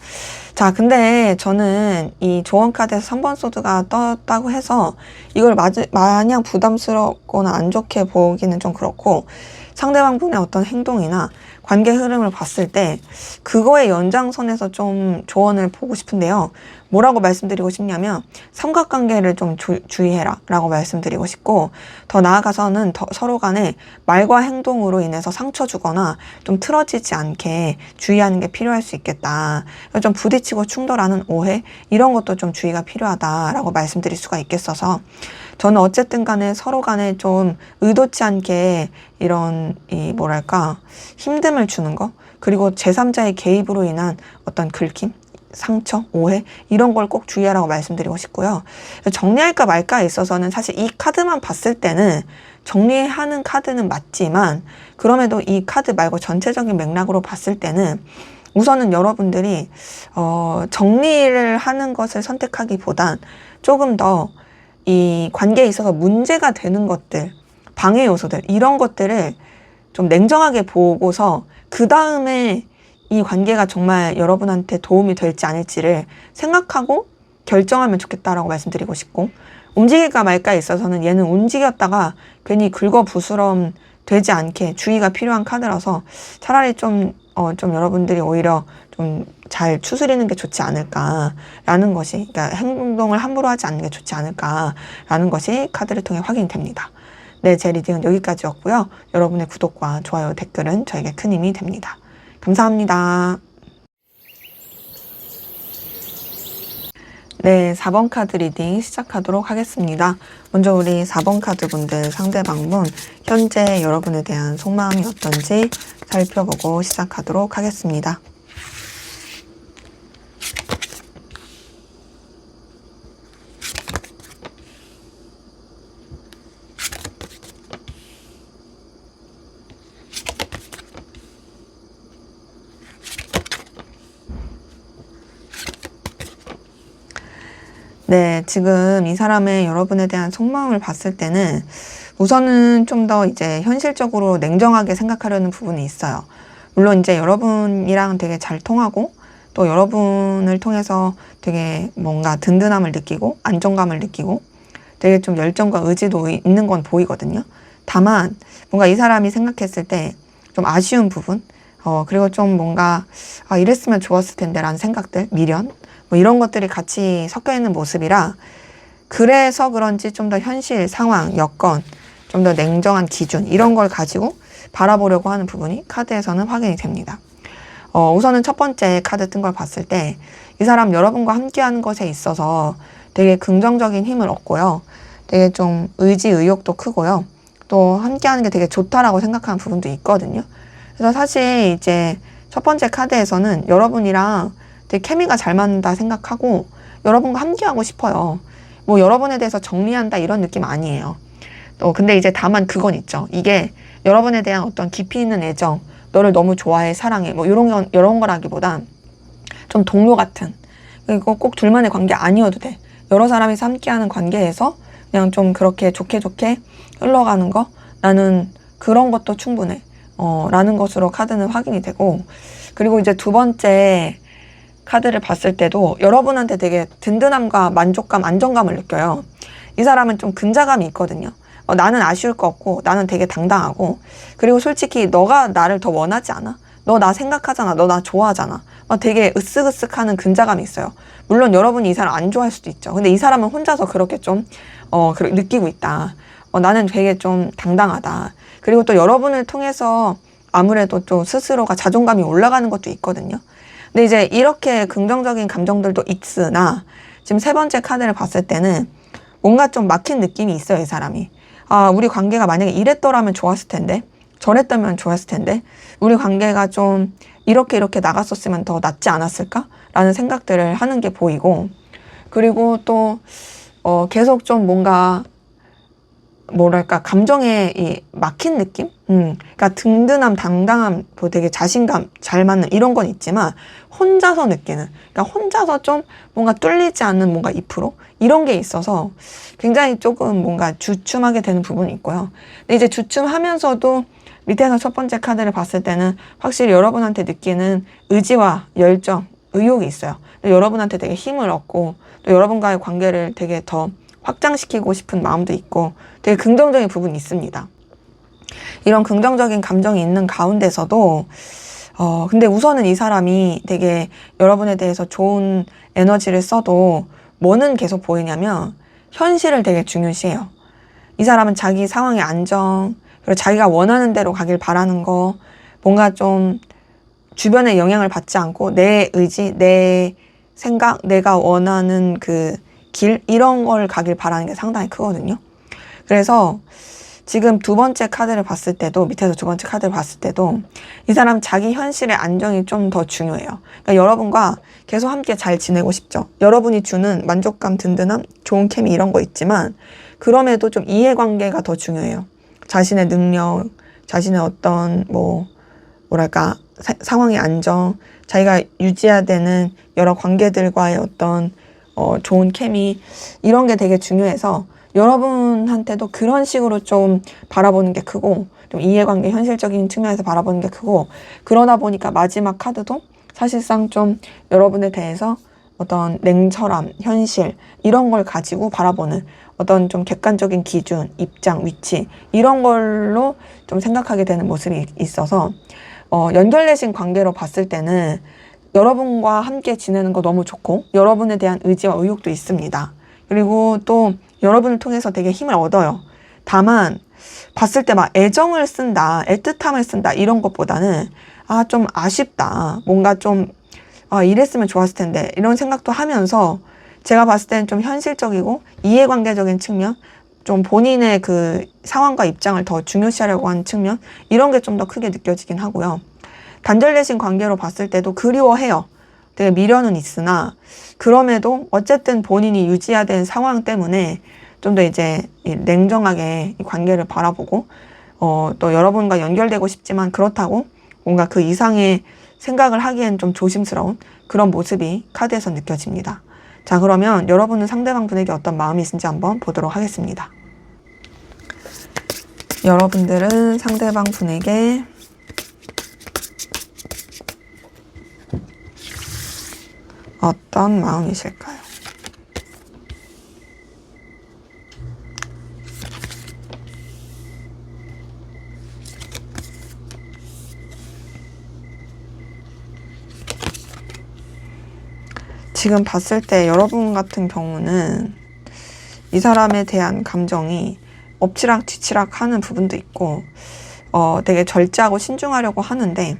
자, 근데 저는 이 조언 카드에서 3번 소드가 떴다고 해서 이걸 마냥 부담스럽거나 안 좋게 보기는 좀 그렇고, 상대방분의 어떤 행동이나 관계 흐름을 봤을 때 그거의 연장선에서 좀 조언을 보고 싶은데요. 뭐라고 말씀드리고 싶냐면, 삼각관계를 좀 주의해라 라고 말씀드리고 싶고, 더 나아가서는 서로 간에 말과 행동으로 인해서 상처 주거나 좀 틀어지지 않게 주의하는 게 필요할 수 있겠다. 좀 부딪히고 충돌하는 오해, 이런 것도 좀 주의가 필요하다라고 말씀드릴 수가 있겠어서, 저는 어쨌든 간에 서로 간에 좀 의도치 않게 이런 뭐랄까 힘듦을 주는 거, 그리고 제3자의 개입으로 인한 어떤 긁힘, 상처, 오해, 이런 걸 꼭 주의하라고 말씀드리고 싶고요. 정리할까 말까에 있어서는 사실 이 카드만 봤을 때는 정리하는 카드는 맞지만, 그럼에도 이 카드 말고 전체적인 맥락으로 봤을 때는 우선은 여러분들이 정리를 하는 것을 선택하기보단 조금 더 이 관계에 있어서 문제가 되는 것들, 방해 요소들, 이런 것들을 좀 냉정하게 보고서 그 다음에 이 관계가 정말 여러분한테 도움이 될지 아닐지를 생각하고 결정하면 좋겠다라고 말씀드리고 싶고, 움직일까 말까에 있어서는 얘는 움직였다가 괜히 긁어부스럼 되지 않게 주의가 필요한 카드라서 차라리 좀 여러분들이 오히려 좀 잘 추스리는 게 좋지 않을까라는 것이, 그러니까 행동을 함부로 하지 않는 게 좋지 않을까라는 것이 카드를 통해 확인이 됩니다. 네, 제 리딩은 여기까지였고요. 여러분의 구독과 좋아요, 댓글은 저에게 큰 힘이 됩니다. 감사합니다. 네, 4번 카드 리딩 시작하도록 하겠습니다. 먼저 우리 4번 카드 분들, 상대방분 현재 여러분에 대한 속마음이 어떤지 살펴보고 시작하도록 하겠습니다. 네, 지금 이 사람의 여러분에 대한 속마음을 봤을 때는 우선은 좀 더 이제 현실적으로 냉정하게 생각하려는 부분이 있어요. 물론 이제 여러분이랑 되게 잘 통하고, 또 여러분을 통해서 되게 뭔가 든든함을 느끼고 안정감을 느끼고 되게 좀 열정과 의지도 있는 건 보이거든요. 다만 뭔가 이 사람이 생각했을 때 좀 아쉬운 부분, 그리고 좀 뭔가 이랬으면 좋았을 텐데 라는 생각들, 미련, 뭐 이런 것들이 같이 섞여 있는 모습이라, 그래서 그런지 좀 더 현실 상황, 여건, 좀 더 냉정한 기준, 이런 걸 가지고 바라보려고 하는 부분이 카드에서는 확인이 됩니다. 우선은 첫 번째 카드 뜬 걸 봤을 때 이 사람 여러분과 함께하는 것에 있어서 되게 긍정적인 힘을 얻고요. 되게 좀 의지, 의욕도 크고요. 또 함께하는 게 되게 좋다라고 생각하는 부분도 있거든요. 그래서 사실 이제 첫 번째 카드에서는 여러분이랑 되게 케미가 잘 맞는다 생각하고 여러분과 함께하고 싶어요. 뭐 여러분에 대해서 정리한다 이런 느낌 아니에요. 근데 이제 다만 그건 있죠. 이게 여러분에 대한 어떤 깊이 있는 애정, 너를 너무 좋아해, 사랑해, 뭐 이런 거라기보단 좀 동료 같은, 이거 꼭 둘만의 관계 아니어도 돼. 여러 사람이서 함께하는 관계에서 그냥 좀 그렇게 좋게 흘러가는 거, 나는 그런 것도 충분해. 라는 것으로 카드는 확인이 되고, 그리고 이제 두 번째 카드를 봤을 때도 여러분한테 되게 든든함과 만족감, 안정감을 느껴요. 이 사람은 좀 근자감이 있거든요. 나는 아쉬울 거 없고, 나는 되게 당당하고, 그리고 솔직히 너가 나를 더 원하지 않아? 너 나 생각하잖아. 너 나 좋아하잖아. 되게 으쓱으쓱하는 근자감이 있어요. 물론 여러분이 이 사람 안 좋아할 수도 있죠. 근데 이 사람은 혼자서 그렇게 좀 느끼고 있다. 나는 되게 좀 당당하다. 그리고 또 여러분을 통해서 아무래도 좀 스스로가 자존감이 올라가는 것도 있거든요. 근데 이제 이렇게 긍정적인 감정들도 있으나 지금 세 번째 카드를 봤을 때는 뭔가 좀 막힌 느낌이 있어요, 이 사람이. 아, 우리 관계가 만약에 이랬더라면 좋았을 텐데, 저랬다면 좋았을 텐데, 우리 관계가 좀 이렇게 나갔었으면 더 낫지 않았을까? 라는 생각들을 하는 게 보이고, 그리고 또 계속 좀 뭔가 뭐랄까 감정에 이 막힌 느낌? 그러니까 든든함, 당당함, 뭐 되게 자신감 잘 맞는 이런 건 있지만 혼자서 느끼는, 그러니까 혼자서 좀 뭔가 뚫리지 않는 뭔가 2% 이런 게 있어서 굉장히 조금 뭔가 주춤하게 되는 부분이 있고요. 근데 이제 주춤하면서도 밑에서 첫 번째 카드를 봤을 때는 확실히 여러분한테 느끼는 의지와 열정, 의욕이 있어요. 여러분한테 되게 힘을 얻고 또 여러분과의 관계를 되게 더 확장시키고 싶은 마음도 있고 되게 긍정적인 부분이 있습니다. 이런 긍정적인 감정이 있는 가운데서도 근데 우선은 이 사람이 되게 여러분에 대해서 좋은 에너지를 써도 뭐는 계속 보이냐면 현실을 되게 중요시해요. 이 사람은 자기 상황의 안정, 그리고 자기가 원하는 대로 가길 바라는 거, 뭔가 좀 주변의 영향을 받지 않고 내 의지, 내 생각, 내가 원하는 그 길, 이런 걸 가길 바라는 게 상당히 크거든요. 그래서 지금 두 번째 카드를 봤을 때도, 밑에서 두 번째 카드를 봤을 때도 이 사람 자기 현실의 안정이 좀 더 중요해요. 그러니까 여러분과 계속 함께 잘 지내고 싶죠. 여러분이 주는 만족감, 든든함, 좋은 케미 이런 거 있지만 그럼에도 좀 이해관계가 더 중요해요. 자신의 능력, 자신의 어떤 뭐랄까 상황의 안정, 자기가 유지해야 되는 여러 관계들과의 어떤 좋은 케미 이런 게 되게 중요해서 여러분한테도 그런 식으로 좀 바라보는 게 크고 좀 이해관계 현실적인 측면에서 바라보는 게 크고 그러다 보니까 마지막 카드도 사실상 좀 여러분에 대해서 어떤 냉철함, 현실 이런 걸 가지고 바라보는 어떤 좀 객관적인 기준, 입장, 위치 이런 걸로 좀 생각하게 되는 모습이 있어서 연결되신 관계로 봤을 때는 여러분과 함께 지내는 거 너무 좋고 여러분에 대한 의지와 의욕도 있습니다. 그리고 또 여러분을 통해서 되게 힘을 얻어요. 다만 봤을 때 막 애정을 쓴다, 애틋함을 쓴다 이런 것보다는 좀 아쉽다. 뭔가 좀 이랬으면 좋았을 텐데 이런 생각도 하면서 제가 봤을 때는 좀 현실적이고 이해관계적인 측면, 좀 본인의 그 상황과 입장을 더 중요시하려고 하는 측면 이런 게 좀 더 크게 느껴지긴 하고요. 단절되신 관계로 봤을 때도 그리워해요. 되게 미련은 있으나 그럼에도 어쨌든 본인이 유지해야 되는 상황 때문에 좀 더 이제 냉정하게 이 관계를 바라보고 또 여러분과 연결되고 싶지만 그렇다고 뭔가 그 이상의 생각을 하기엔 좀 조심스러운 그런 모습이 카드에서 느껴집니다. 자, 그러면 여러분은 상대방 분에게 어떤 마음이 있는지 한번 보도록 하겠습니다. 여러분들은 상대방 분에게 어떤 마음이실까요? 지금 봤을 때 여러분 같은 경우는 이 사람에 대한 감정이 엎치락 뒤치락 하는 부분도 있고 되게 절제하고 신중하려고 하는데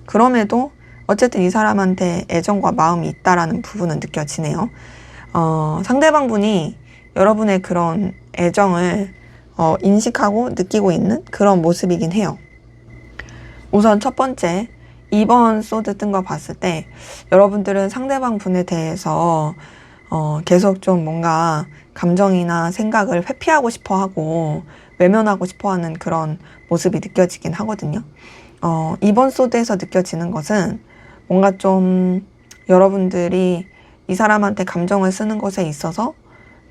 그럼에도 어쨌든 이 사람한테 애정과 마음이 있다라는 부분은 느껴지네요. 상대방 분이 여러분의 그런 애정을 인식하고 느끼고 있는 그런 모습이긴 해요. 우선 첫 번째 2번 소드 뜬 거 봤을 때 여러분들은 상대방 분에 대해서 계속 좀 뭔가 감정이나 생각을 회피하고 싶어 하고 외면하고 싶어 하는 그런 모습이 느껴지긴 하거든요. 2번 소드에서 느껴지는 것은 뭔가 좀 여러분들이 이 사람한테 감정을 쓰는 것에 있어서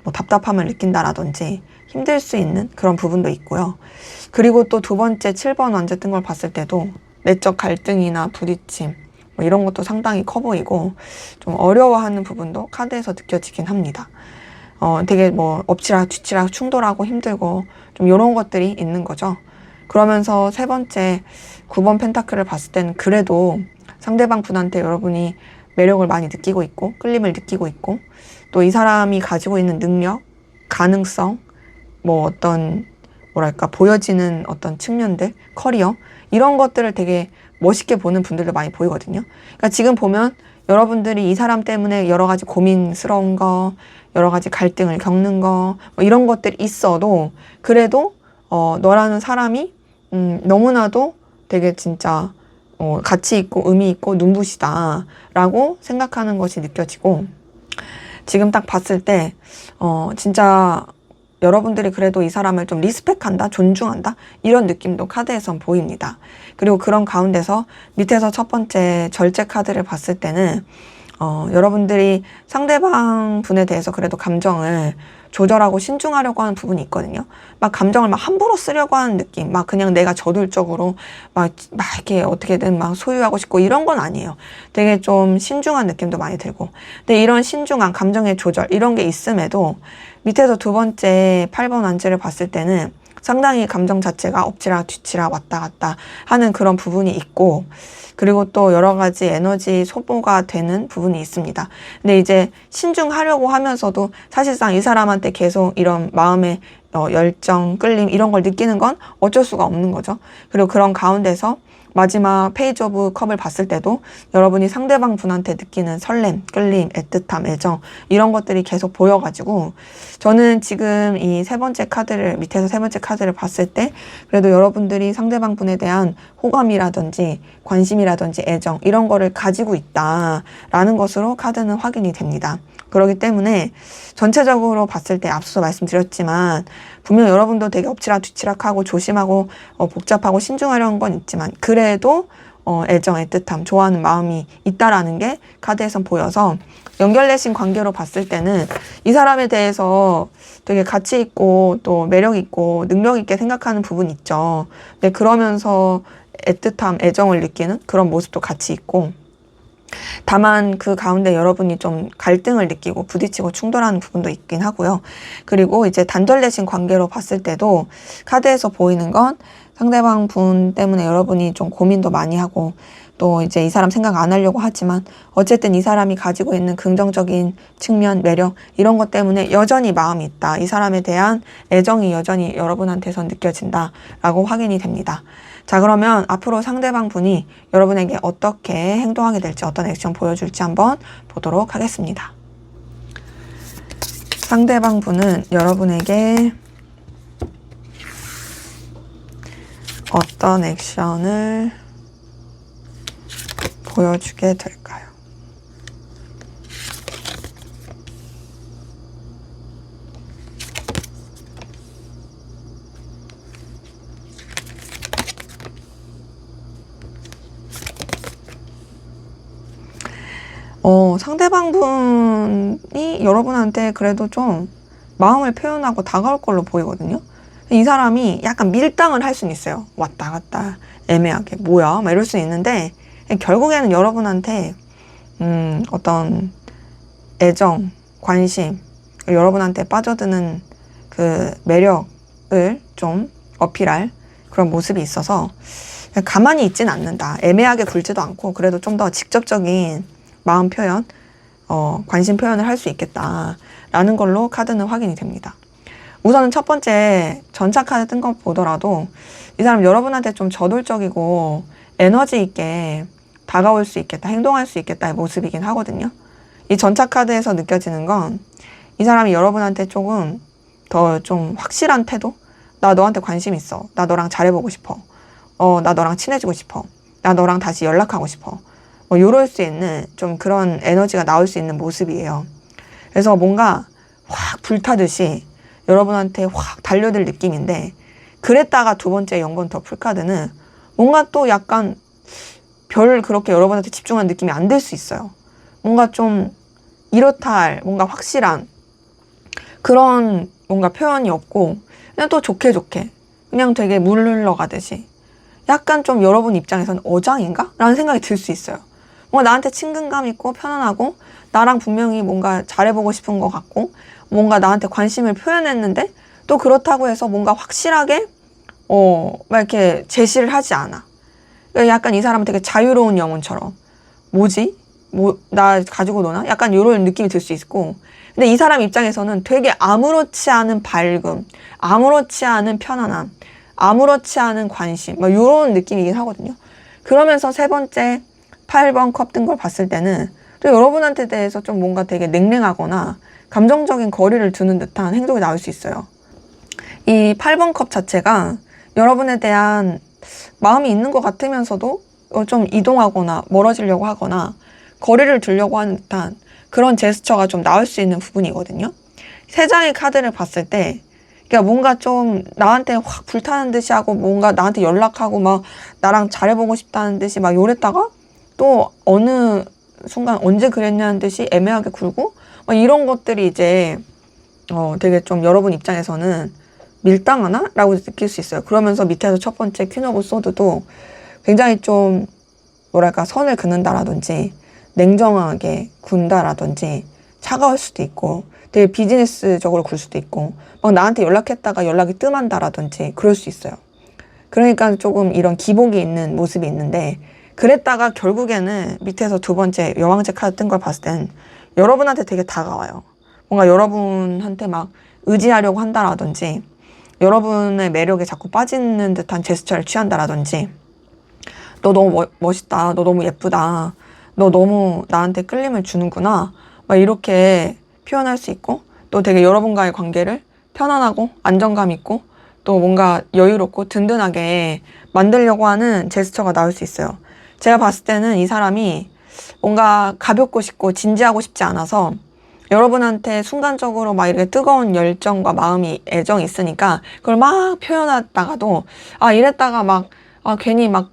뭐 답답함을 느낀다라든지 힘들 수 있는 그런 부분도 있고요. 그리고 또 두 번째 7번 완제 뜬 걸 봤을 때도 내적 갈등이나 부딪힘 뭐 이런 것도 상당히 커 보이고 좀 어려워하는 부분도 카드에서 느껴지긴 합니다. 되게 뭐 엎치락 뒤치락 충돌하고 힘들고 좀 이런 것들이 있는 거죠. 그러면서 세 번째 9번 펜타클을 봤을 때는 그래도 상대방 분한테 여러분이 매력을 많이 느끼고 있고 끌림을 느끼고 있고 또 이 사람이 가지고 있는 능력, 가능성, 뭐 어떤 뭐랄까 보여지는 어떤 측면들, 커리어 이런 것들을 되게 멋있게 보는 분들도 많이 보이거든요. 그러니까 지금 보면 여러분들이 이 사람 때문에 여러 가지 고민스러운 거, 여러 가지 갈등을 겪는 거, 뭐 이런 것들이 있어도 그래도 너라는 사람이 너무나도 되게 진짜 가치 있고 의미 있고 눈부시다라고 생각하는 것이 느껴지고, 지금 딱 봤을 때 진짜 여러분들이 그래도 이 사람을 좀 리스펙한다, 존중한다 이런 느낌도 카드에선 보입니다. 그리고 그런 가운데서 밑에서 첫 번째 절제 카드를 봤을 때는 여러분들이 상대방 분에 대해서 그래도 감정을 조절하고 신중하려고 하는 부분이 있거든요. 막 감정을 막 함부로 쓰려고 하는 느낌, 막 그냥 내가 저돌적으로 막 이렇게 어떻게든 막 소유하고 싶고 이런 건 아니에요. 되게 좀 신중한 느낌도 많이 들고. 근데 이런 신중한 감정의 조절 이런 게 있음에도 밑에서 두 번째 8번 완지를 봤을 때는 상당히 감정 자체가 엎치락 뒤치락 왔다 갔다 하는 그런 부분이 있고, 그리고 또 여러 가지 에너지 소모가 되는 부분이 있습니다. 근데 이제 신중하려고 하면서도 사실상 이 사람한테 계속 이런 마음의 열정, 끌림 이런 걸 느끼는 건 어쩔 수가 없는 거죠. 그리고 그런 가운데서 마지막 페이지 오브 컵을 봤을 때도 여러분이 상대방 분한테 느끼는 설렘, 끌림, 애틋함, 애정 이런 것들이 계속 보여가지고, 저는 지금 이 세 번째 카드를, 밑에서 세 번째 카드를 봤을 때 그래도 여러분들이 상대방 분에 대한 호감이라든지 관심이라든지 애정 이런 거를 가지고 있다라는 것으로 카드는 확인이 됩니다. 그렇기 때문에 전체적으로 봤을 때 앞서 말씀드렸지만 분명 여러분도 되게 엎치락 뒤치락하고 조심하고 복잡하고 신중하려는 건 있지만 그래도 애정, 애틋함, 좋아하는 마음이 있다라는 게 카드에선 보여서, 연결되신 관계로 봤을 때는 이 사람에 대해서 되게 가치 있고 또 매력 있고 능력 있게 생각하는 부분이 있죠. 근데 그러면서 애틋함, 애정을 느끼는 그런 모습도 같이 있고, 다만 그 가운데 여러분이 좀 갈등을 느끼고 부딪히고 충돌하는 부분도 있긴 하고요. 그리고 이제 단절되신 관계로 봤을 때도 카드에서 보이는 건 상대방 분 때문에 여러분이 좀 고민도 많이 하고 또 이제 이 사람 생각 안 하려고 하지만 어쨌든 이 사람이 가지고 있는 긍정적인 측면, 매력 이런 것 때문에 여전히 마음이 있다. 이 사람에 대한 애정이 여전히 여러분한테선 느껴진다라고 확인이 됩니다. 자, 그러면 앞으로 상대방 분이 여러분에게 어떻게 행동하게 될지, 어떤 액션 보여줄지 한번 보도록 하겠습니다. 상대방 분은 여러분에게 어떤 액션을 보여주게 될까요? 상대방 분이 여러분한테 그래도 좀 마음을 표현하고 다가올 걸로 보이거든요. 이 사람이 약간 밀당을 할 수는 있어요. 왔다 갔다 애매하게 뭐야 막 이럴 수는 있는데, 결국에는 여러분한테 어떤 애정, 관심, 여러분한테 빠져드는 그 매력을 좀 어필할 그런 모습이 있어서 가만히 있진 않는다. 애매하게 굴지도 않고 그래도 좀 더 직접적인 마음 표현, 관심 표현을 할 수 있겠다라는 걸로 카드는 확인이 됩니다. 우선은 첫 번째 전차 카드 뜬 거 보더라도 이 사람 여러분한테 좀 저돌적이고 에너지 있게 다가올 수 있겠다, 행동할 수 있겠다의 모습이긴 하거든요. 이 전차 카드에서 느껴지는 건 이 사람이 여러분한테 조금 더 좀 확실한 태도? 나 너한테 관심 있어. 나 너랑 잘해보고 싶어. 나 너랑 친해지고 싶어. 나 너랑 다시 연락하고 싶어. 요럴 수 있는 좀 그런 에너지가 나올 수 있는 모습이에요. 그래서 뭔가 확 불타듯이 여러분한테 확 달려들 느낌인데, 그랬다가 두 번째 0번 더 풀카드는 뭔가 또 약간 별 그렇게 여러분한테 집중한 느낌이 안 들 수 있어요. 뭔가 좀 이렇다 할 뭔가 확실한 그런 뭔가 표현이 없고 그냥 또 좋게 그냥 되게 물 흘러가듯이 약간 좀 여러분 입장에서는 어장인가? 라는 생각이 들 수 있어요. 뭔가 나한테 친근감 있고 편안하고 나랑 분명히 뭔가 잘해보고 싶은 것 같고 뭔가 나한테 관심을 표현했는데 또 그렇다고 해서 뭔가 확실하게 막 이렇게 제시를 하지 않아. 그러니까 약간 이 사람은 되게 자유로운 영혼처럼 뭐지? 나 가지고 노나? 약간 이런 느낌이 들 수 있고, 근데 이 사람 입장에서는 되게 아무렇지 않은 밝음, 아무렇지 않은 편안함, 아무렇지 않은 관심, 막 이런 느낌이긴 하거든요. 그러면서 세 번째 8번 컵 뜬 걸 봤을 때는 또 여러분한테 대해서 좀 뭔가 되게 냉랭하거나 감정적인 거리를 두는 듯한 행동이 나올 수 있어요. 이 8번 컵 자체가 여러분에 대한 마음이 있는 것 같으면서도 좀 이동하거나 멀어지려고 하거나 거리를 두려고 하는 듯한 그런 제스처가 좀 나올 수 있는 부분이거든요. 세 장의 카드를 봤을 때 그러니까 뭔가 좀 나한테 확 불타는 듯이 하고 뭔가 나한테 연락하고 막 나랑 잘해보고 싶다는 듯이 막 요랬다가 또 어느 순간 언제 그랬냐는 듯이 애매하게 굴고 막 이런 것들이 이제 되게 좀 여러분 입장에서는 밀당하나? 라고 느낄 수 있어요. 그러면서 밑에서 첫 번째 퀸 오브 소드도 굉장히 좀 뭐랄까 선을 긋는다라든지 냉정하게 군다라든지 차가울 수도 있고 되게 비즈니스적으로 굴 수도 있고 막 나한테 연락했다가 연락이 뜸한다라든지 그럴 수 있어요. 그러니까 조금 이런 기복이 있는 모습이 있는데 그랬다가 결국에는 밑에서 두 번째 여왕제 카드 뜬 걸 봤을 땐 여러분한테 되게 다가와요. 뭔가 여러분한테 막 의지하려고 한다라든지 여러분의 매력에 자꾸 빠지는 듯한 제스처를 취한다라든지 너 너무 멋있다. 너 너무 예쁘다. 너 너무 나한테 끌림을 주는구나. 막 이렇게 표현할 수 있고 또 되게 여러분과의 관계를 편안하고 안정감 있고 또 뭔가 여유롭고 든든하게 만들려고 하는 제스처가 나올 수 있어요. 제가 봤을 때는 이 사람이 뭔가 가볍고 싶고 진지하고 싶지 않아서 여러분한테 순간적으로 막 이렇게 뜨거운 열정과 마음이 애정이 있으니까 그걸 막 표현하다가도 이랬다가 막 괜히 막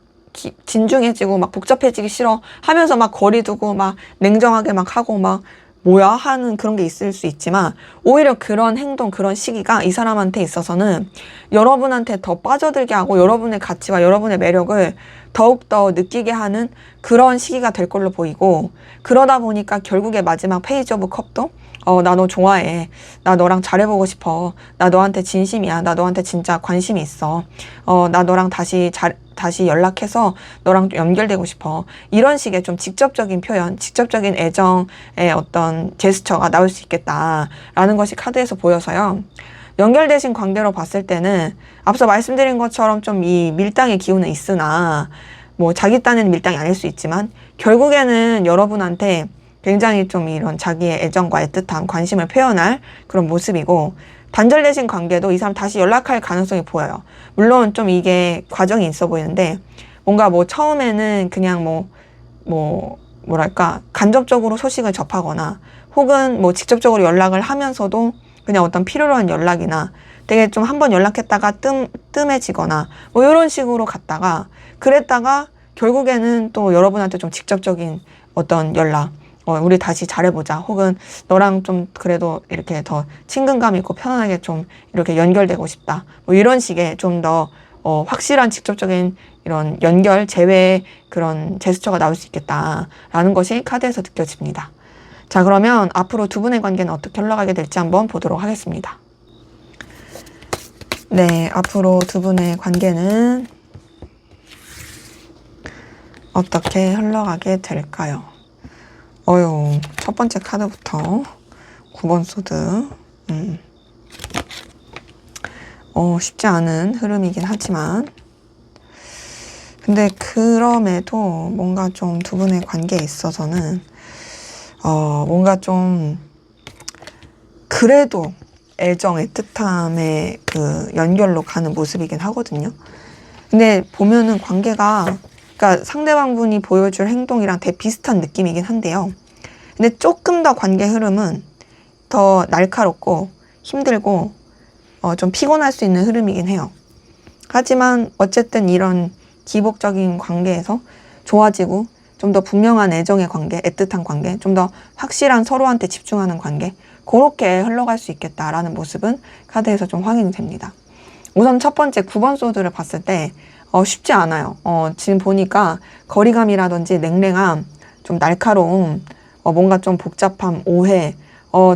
진중해지고 막 복잡해지기 싫어 하면서 막 거리 두고 막 냉정하게 막 하고 막 뭐야 하는 그런 게 있을 수 있지만 오히려 그런 행동 그런 시기가 이 사람한테 있어서는 여러분한테 더 빠져들게 하고 여러분의 가치와 여러분의 매력을 더욱더 느끼게 하는 그런 시기가 될 걸로 보이고 그러다 보니까 결국에 마지막 페이지 오브 컵도 나 너 좋아해. 나 너랑 잘해보고 싶어. 나 너한테 진심이야. 나 너한테 진짜 관심이 있어. 나 너랑 다시 연락해서 너랑 연결되고 싶어. 이런 식의 좀 직접적인 표현, 직접적인 애정의 어떤 제스처가 나올 수 있겠다라는 것이 카드에서 보여서요. 연결되신 관계로 봤을 때는 앞서 말씀드린 것처럼 좀 이 밀당의 기운은 있으나 뭐 자기 딴에는 밀당이 아닐 수 있지만 결국에는 여러분한테 굉장히 좀 이런 자기의 애정과 애틋한 관심을 표현할 그런 모습이고 단절되신 관계도 이 사람 다시 연락할 가능성이 보여요. 물론 좀 이게 과정이 있어 보이는데 뭔가 뭐 처음에는 그냥 뭐랄까 간접적으로 소식을 접하거나 혹은 뭐 직접적으로 연락을 하면서도 그냥 어떤 필요로 한 연락이나 되게 좀 한번 연락했다가 뜸해지거나 뭐 이런 식으로 갔다가 그랬다가 결국에는 또 여러분한테 좀 직접적인 어떤 연락 우리 다시 잘해보자. 혹은 너랑 좀 그래도 이렇게 더 친근감 있고 편안하게 좀 이렇게 연결되고 싶다. 뭐 이런 식의 좀 더 확실한 직접적인 이런 연결, 재회의 그런 제스처가 나올 수 있겠다라는 것이 카드에서 느껴집니다. 자, 그러면 앞으로 두 분의 관계는 어떻게 흘러가게 될지 한번 보도록 하겠습니다. 네, 앞으로 두 분의 관계는 어떻게 흘러가게 될까요? 첫 번째 카드부터 9번 소드. 쉽지 않은 흐름이긴 하지만 근데 그럼에도 뭔가 좀 두 분의 관계에 있어서는 뭔가 좀 그래도 애정, 애틋함의 그 연결로 가는 모습이긴 하거든요. 근데 보면은 관계가 그러니까 상대방분이 보여줄 행동이랑 되게 비슷한 느낌이긴 한데요. 근데 조금 더 관계 흐름은 더 날카롭고 힘들고 좀 피곤할 수 있는 흐름이긴 해요. 하지만 어쨌든 이런 기복적인 관계에서 좋아지고 좀 더 분명한 애정의 관계, 애틋한 관계, 좀 더 확실한 서로한테 집중하는 관계 그렇게 흘러갈 수 있겠다라는 모습은 카드에서 좀 확인이 됩니다. 우선 첫 번째 9번 소드를 봤을 때 쉽지 않아요. 지금 보니까 거리감이라든지 냉랭함, 좀 날카로움, 뭔가 좀 복잡함, 오해,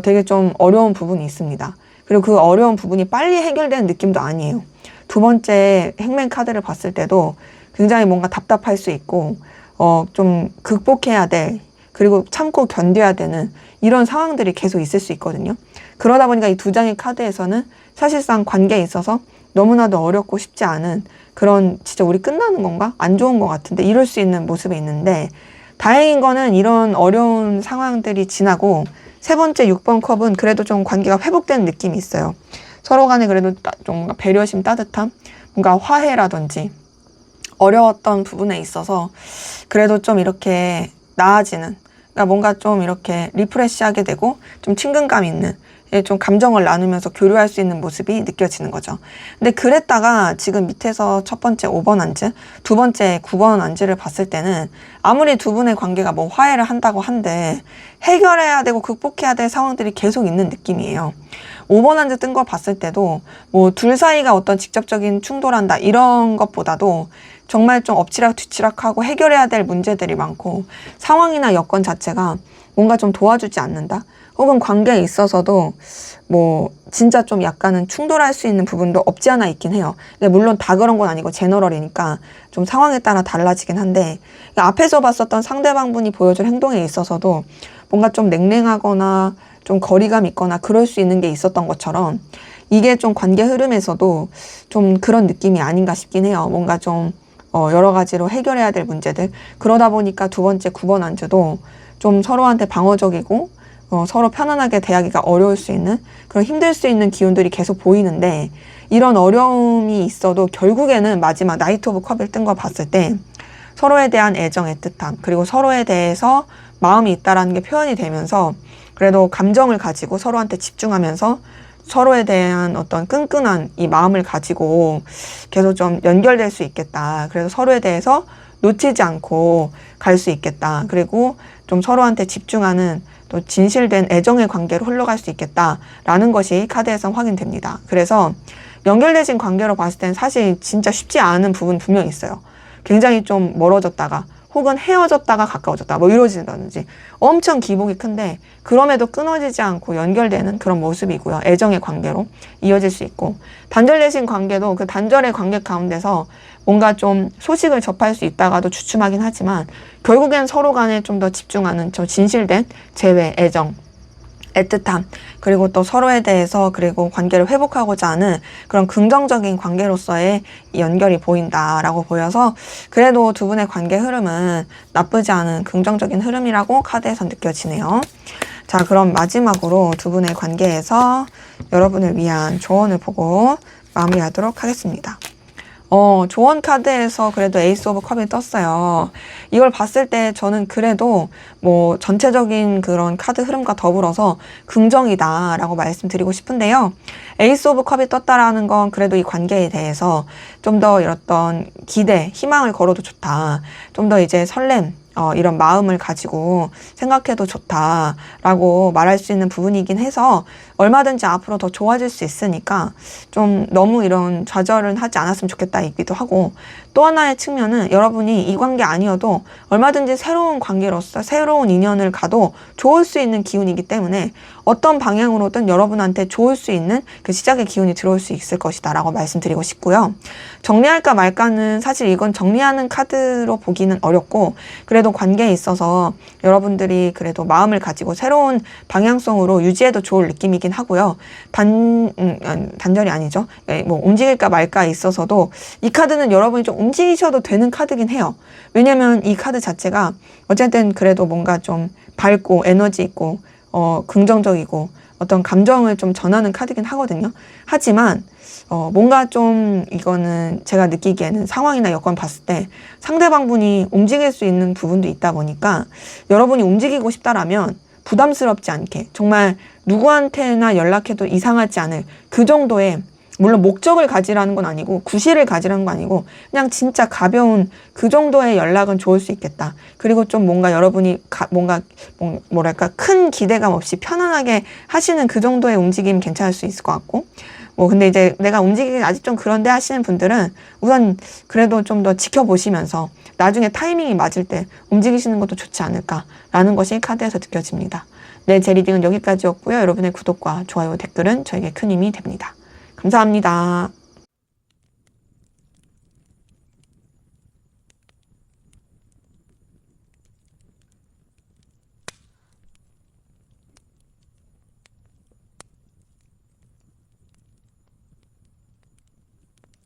되게 좀 어려운 부분이 있습니다. 그리고 그 어려운 부분이 빨리 해결되는 느낌도 아니에요. 두 번째 행맨 카드를 봤을 때도 굉장히 뭔가 답답할 수 있고 좀 극복해야 될 그리고 참고 견뎌야 되는 이런 상황들이 계속 있을 수 있거든요. 그러다 보니까 이 두 장의 카드에서는 사실상 관계에 있어서 너무나도 어렵고 쉽지 않은 그런 진짜 우리 끝나는 건가? 안 좋은 것 같은데 이럴 수 있는 모습이 있는데 다행인 거는 이런 어려운 상황들이 지나고 세 번째 6번 컵은 그래도 좀 관계가 회복되는 느낌이 있어요. 서로 간에 그래도 좀 배려심, 따뜻함, 뭔가 화해라든지 어려웠던 부분에 있어서 그래도 좀 이렇게 나아지는, 그러니까 뭔가 좀 이렇게 리프레시하게 되고 좀 친근감 있는, 좀 감정을 나누면서 교류할 수 있는 모습이 느껴지는 거죠. 근데 그랬다가 지금 밑에서 첫 번째 5번 안즈, 두 번째 9번 안즈를 봤을 때는 아무리 두 분의 관계가 뭐 화해를 한다고 한데 해결해야 되고 극복해야 될 상황들이 계속 있는 느낌이에요. 5번 안즈 뜬 걸 봤을 때도 뭐 둘 사이가 어떤 직접적인 충돌한다 이런 것보다도 정말 좀 엎치락 뒤치락하고 해결해야 될 문제들이 많고 상황이나 여건 자체가 뭔가 좀 도와주지 않는다. 혹은 관계에 있어서도 뭐 진짜 좀 약간은 충돌할 수 있는 부분도 없지 않아 있긴 해요. 근데 물론 다 그런 건 아니고 제너럴이니까 좀 상황에 따라 달라지긴 한데 앞에서 봤었던 상대방분이 보여줄 행동에 있어서도 뭔가 좀 냉랭하거나 좀 거리감 있거나 그럴 수 있는 게 있었던 것처럼 이게 좀 관계 흐름에서도 좀 그런 느낌이 아닌가 싶긴 해요. 뭔가 좀 여러 가지로 해결해야 될 문제들. 그러다 보니까 두 번째 9번 안즈도 좀 서로한테 방어적이고 서로 편안하게 대하기가 어려울 수 있는 그런 힘들 수 있는 기운들이 계속 보이는데 이런 어려움이 있어도 결국에는 마지막 나이트 오브 컵을 뜬 거 봤을 때 서로에 대한 애정, 애틋함 그리고 서로에 대해서 마음이 있다라는 게 표현이 되면서 그래도 감정을 가지고 서로한테 집중하면서 서로에 대한 어떤 끈끈한 이 마음을 가지고 계속 좀 연결될 수 있겠다. 그래서 서로에 대해서 놓치지 않고 갈 수 있겠다. 그리고 좀 서로한테 집중하는 또 진실된 애정의 관계로 흘러갈 수 있겠다라는 것이 카드에서 확인됩니다. 그래서 연결되신 관계로 봤을 땐 사실 진짜 쉽지 않은 부분 분명히 있어요. 굉장히 좀 멀어졌다가 혹은 헤어졌다가 가까워졌다 뭐 이러진다든지 엄청 기복이 큰데 그럼에도 끊어지지 않고 연결되는 그런 모습이고요. 애정의 관계로 이어질 수 있고 단절되신 관계도 그 단절의 관계 가운데서 뭔가 좀 소식을 접할 수 있다가도 주춤하긴 하지만 결국엔 서로 간에 좀 더 집중하는 저 진실된 재회, 애정, 애틋함 그리고 또 서로에 대해서 그리고 관계를 회복하고자 하는 그런 긍정적인 관계로서의 연결이 보인다라고 보여서 그래도 두 분의 관계 흐름은 나쁘지 않은 긍정적인 흐름이라고 카드에서 느껴지네요. 자, 그럼 마지막으로 두 분의 관계에서 여러분을 위한 조언을 보고 마무리하도록 하겠습니다. 조언 카드에서 그래도 에이스 오브 컵이 떴어요. 이걸 봤을 때 저는 그래도 뭐 전체적인 그런 카드 흐름과 더불어서 긍정이다라고 말씀드리고 싶은데요. 에이스 오브 컵이 떴다라는 건 그래도 이 관계에 대해서 좀 더 이런 기대, 희망을 걸어도 좋다. 좀 더 이제 설렘, 이런 마음을 가지고 생각해도 좋다라고 말할 수 있는 부분이긴 해서 얼마든지 앞으로 더 좋아질 수 있으니까 좀 너무 이런 좌절은 하지 않았으면 좋겠다이기도 하고 또 하나의 측면은 여러분이 이 관계 아니어도 얼마든지 새로운 관계로서 새로운 인연을 가도 좋을 수 있는 기운이기 때문에 어떤 방향으로든 여러분한테 좋을 수 있는 그 시작의 기운이 들어올 수 있을 것이다 라고 말씀드리고 싶고요. 정리할까 말까는 사실 이건 정리하는 카드로 보기는 어렵고 그래도 관계에 있어서 여러분들이 그래도 마음을 가지고 새로운 방향성으로 유지해도 좋을 느낌이긴 하고요. 단절이 아니죠. 뭐 움직일까 말까에 있어서도 이 카드는 여러분이 좀 움직이셔도 되는 카드긴 해요. 왜냐면 이 카드 자체가 어쨌든 그래도 뭔가 좀 밝고 에너지 있고 긍정적이고 어떤 감정을 좀 전하는 카드긴 하거든요. 하지만 뭔가 좀 이거는 제가 느끼기에는 상황이나 여건 봤을 때 상대방분이 움직일 수 있는 부분도 있다 보니까 여러분이 움직이고 싶다라면 부담스럽지 않게 정말 누구한테나 연락해도 이상하지 않을 그 정도의 물론 목적을 가지라는 건 아니고 구실을 가지라는 건 아니고 그냥 진짜 가벼운 그 정도의 연락은 좋을 수 있겠다. 그리고 좀 뭔가 여러분이 뭐랄까 큰 기대감 없이 편안하게 하시는 그 정도의 움직임 괜찮을 수 있을 것 같고 뭐 근데 이제 내가 움직이기 아직 좀 그런데 하시는 분들은 우선 그래도 좀 더 지켜보시면서 나중에 타이밍이 맞을 때 움직이시는 것도 좋지 않을까라는 것이 카드에서 느껴집니다. 네, 제 리딩은 여기까지였고요. 여러분의 구독과 좋아요, 댓글은 저에게 큰 힘이 됩니다. 감사합니다.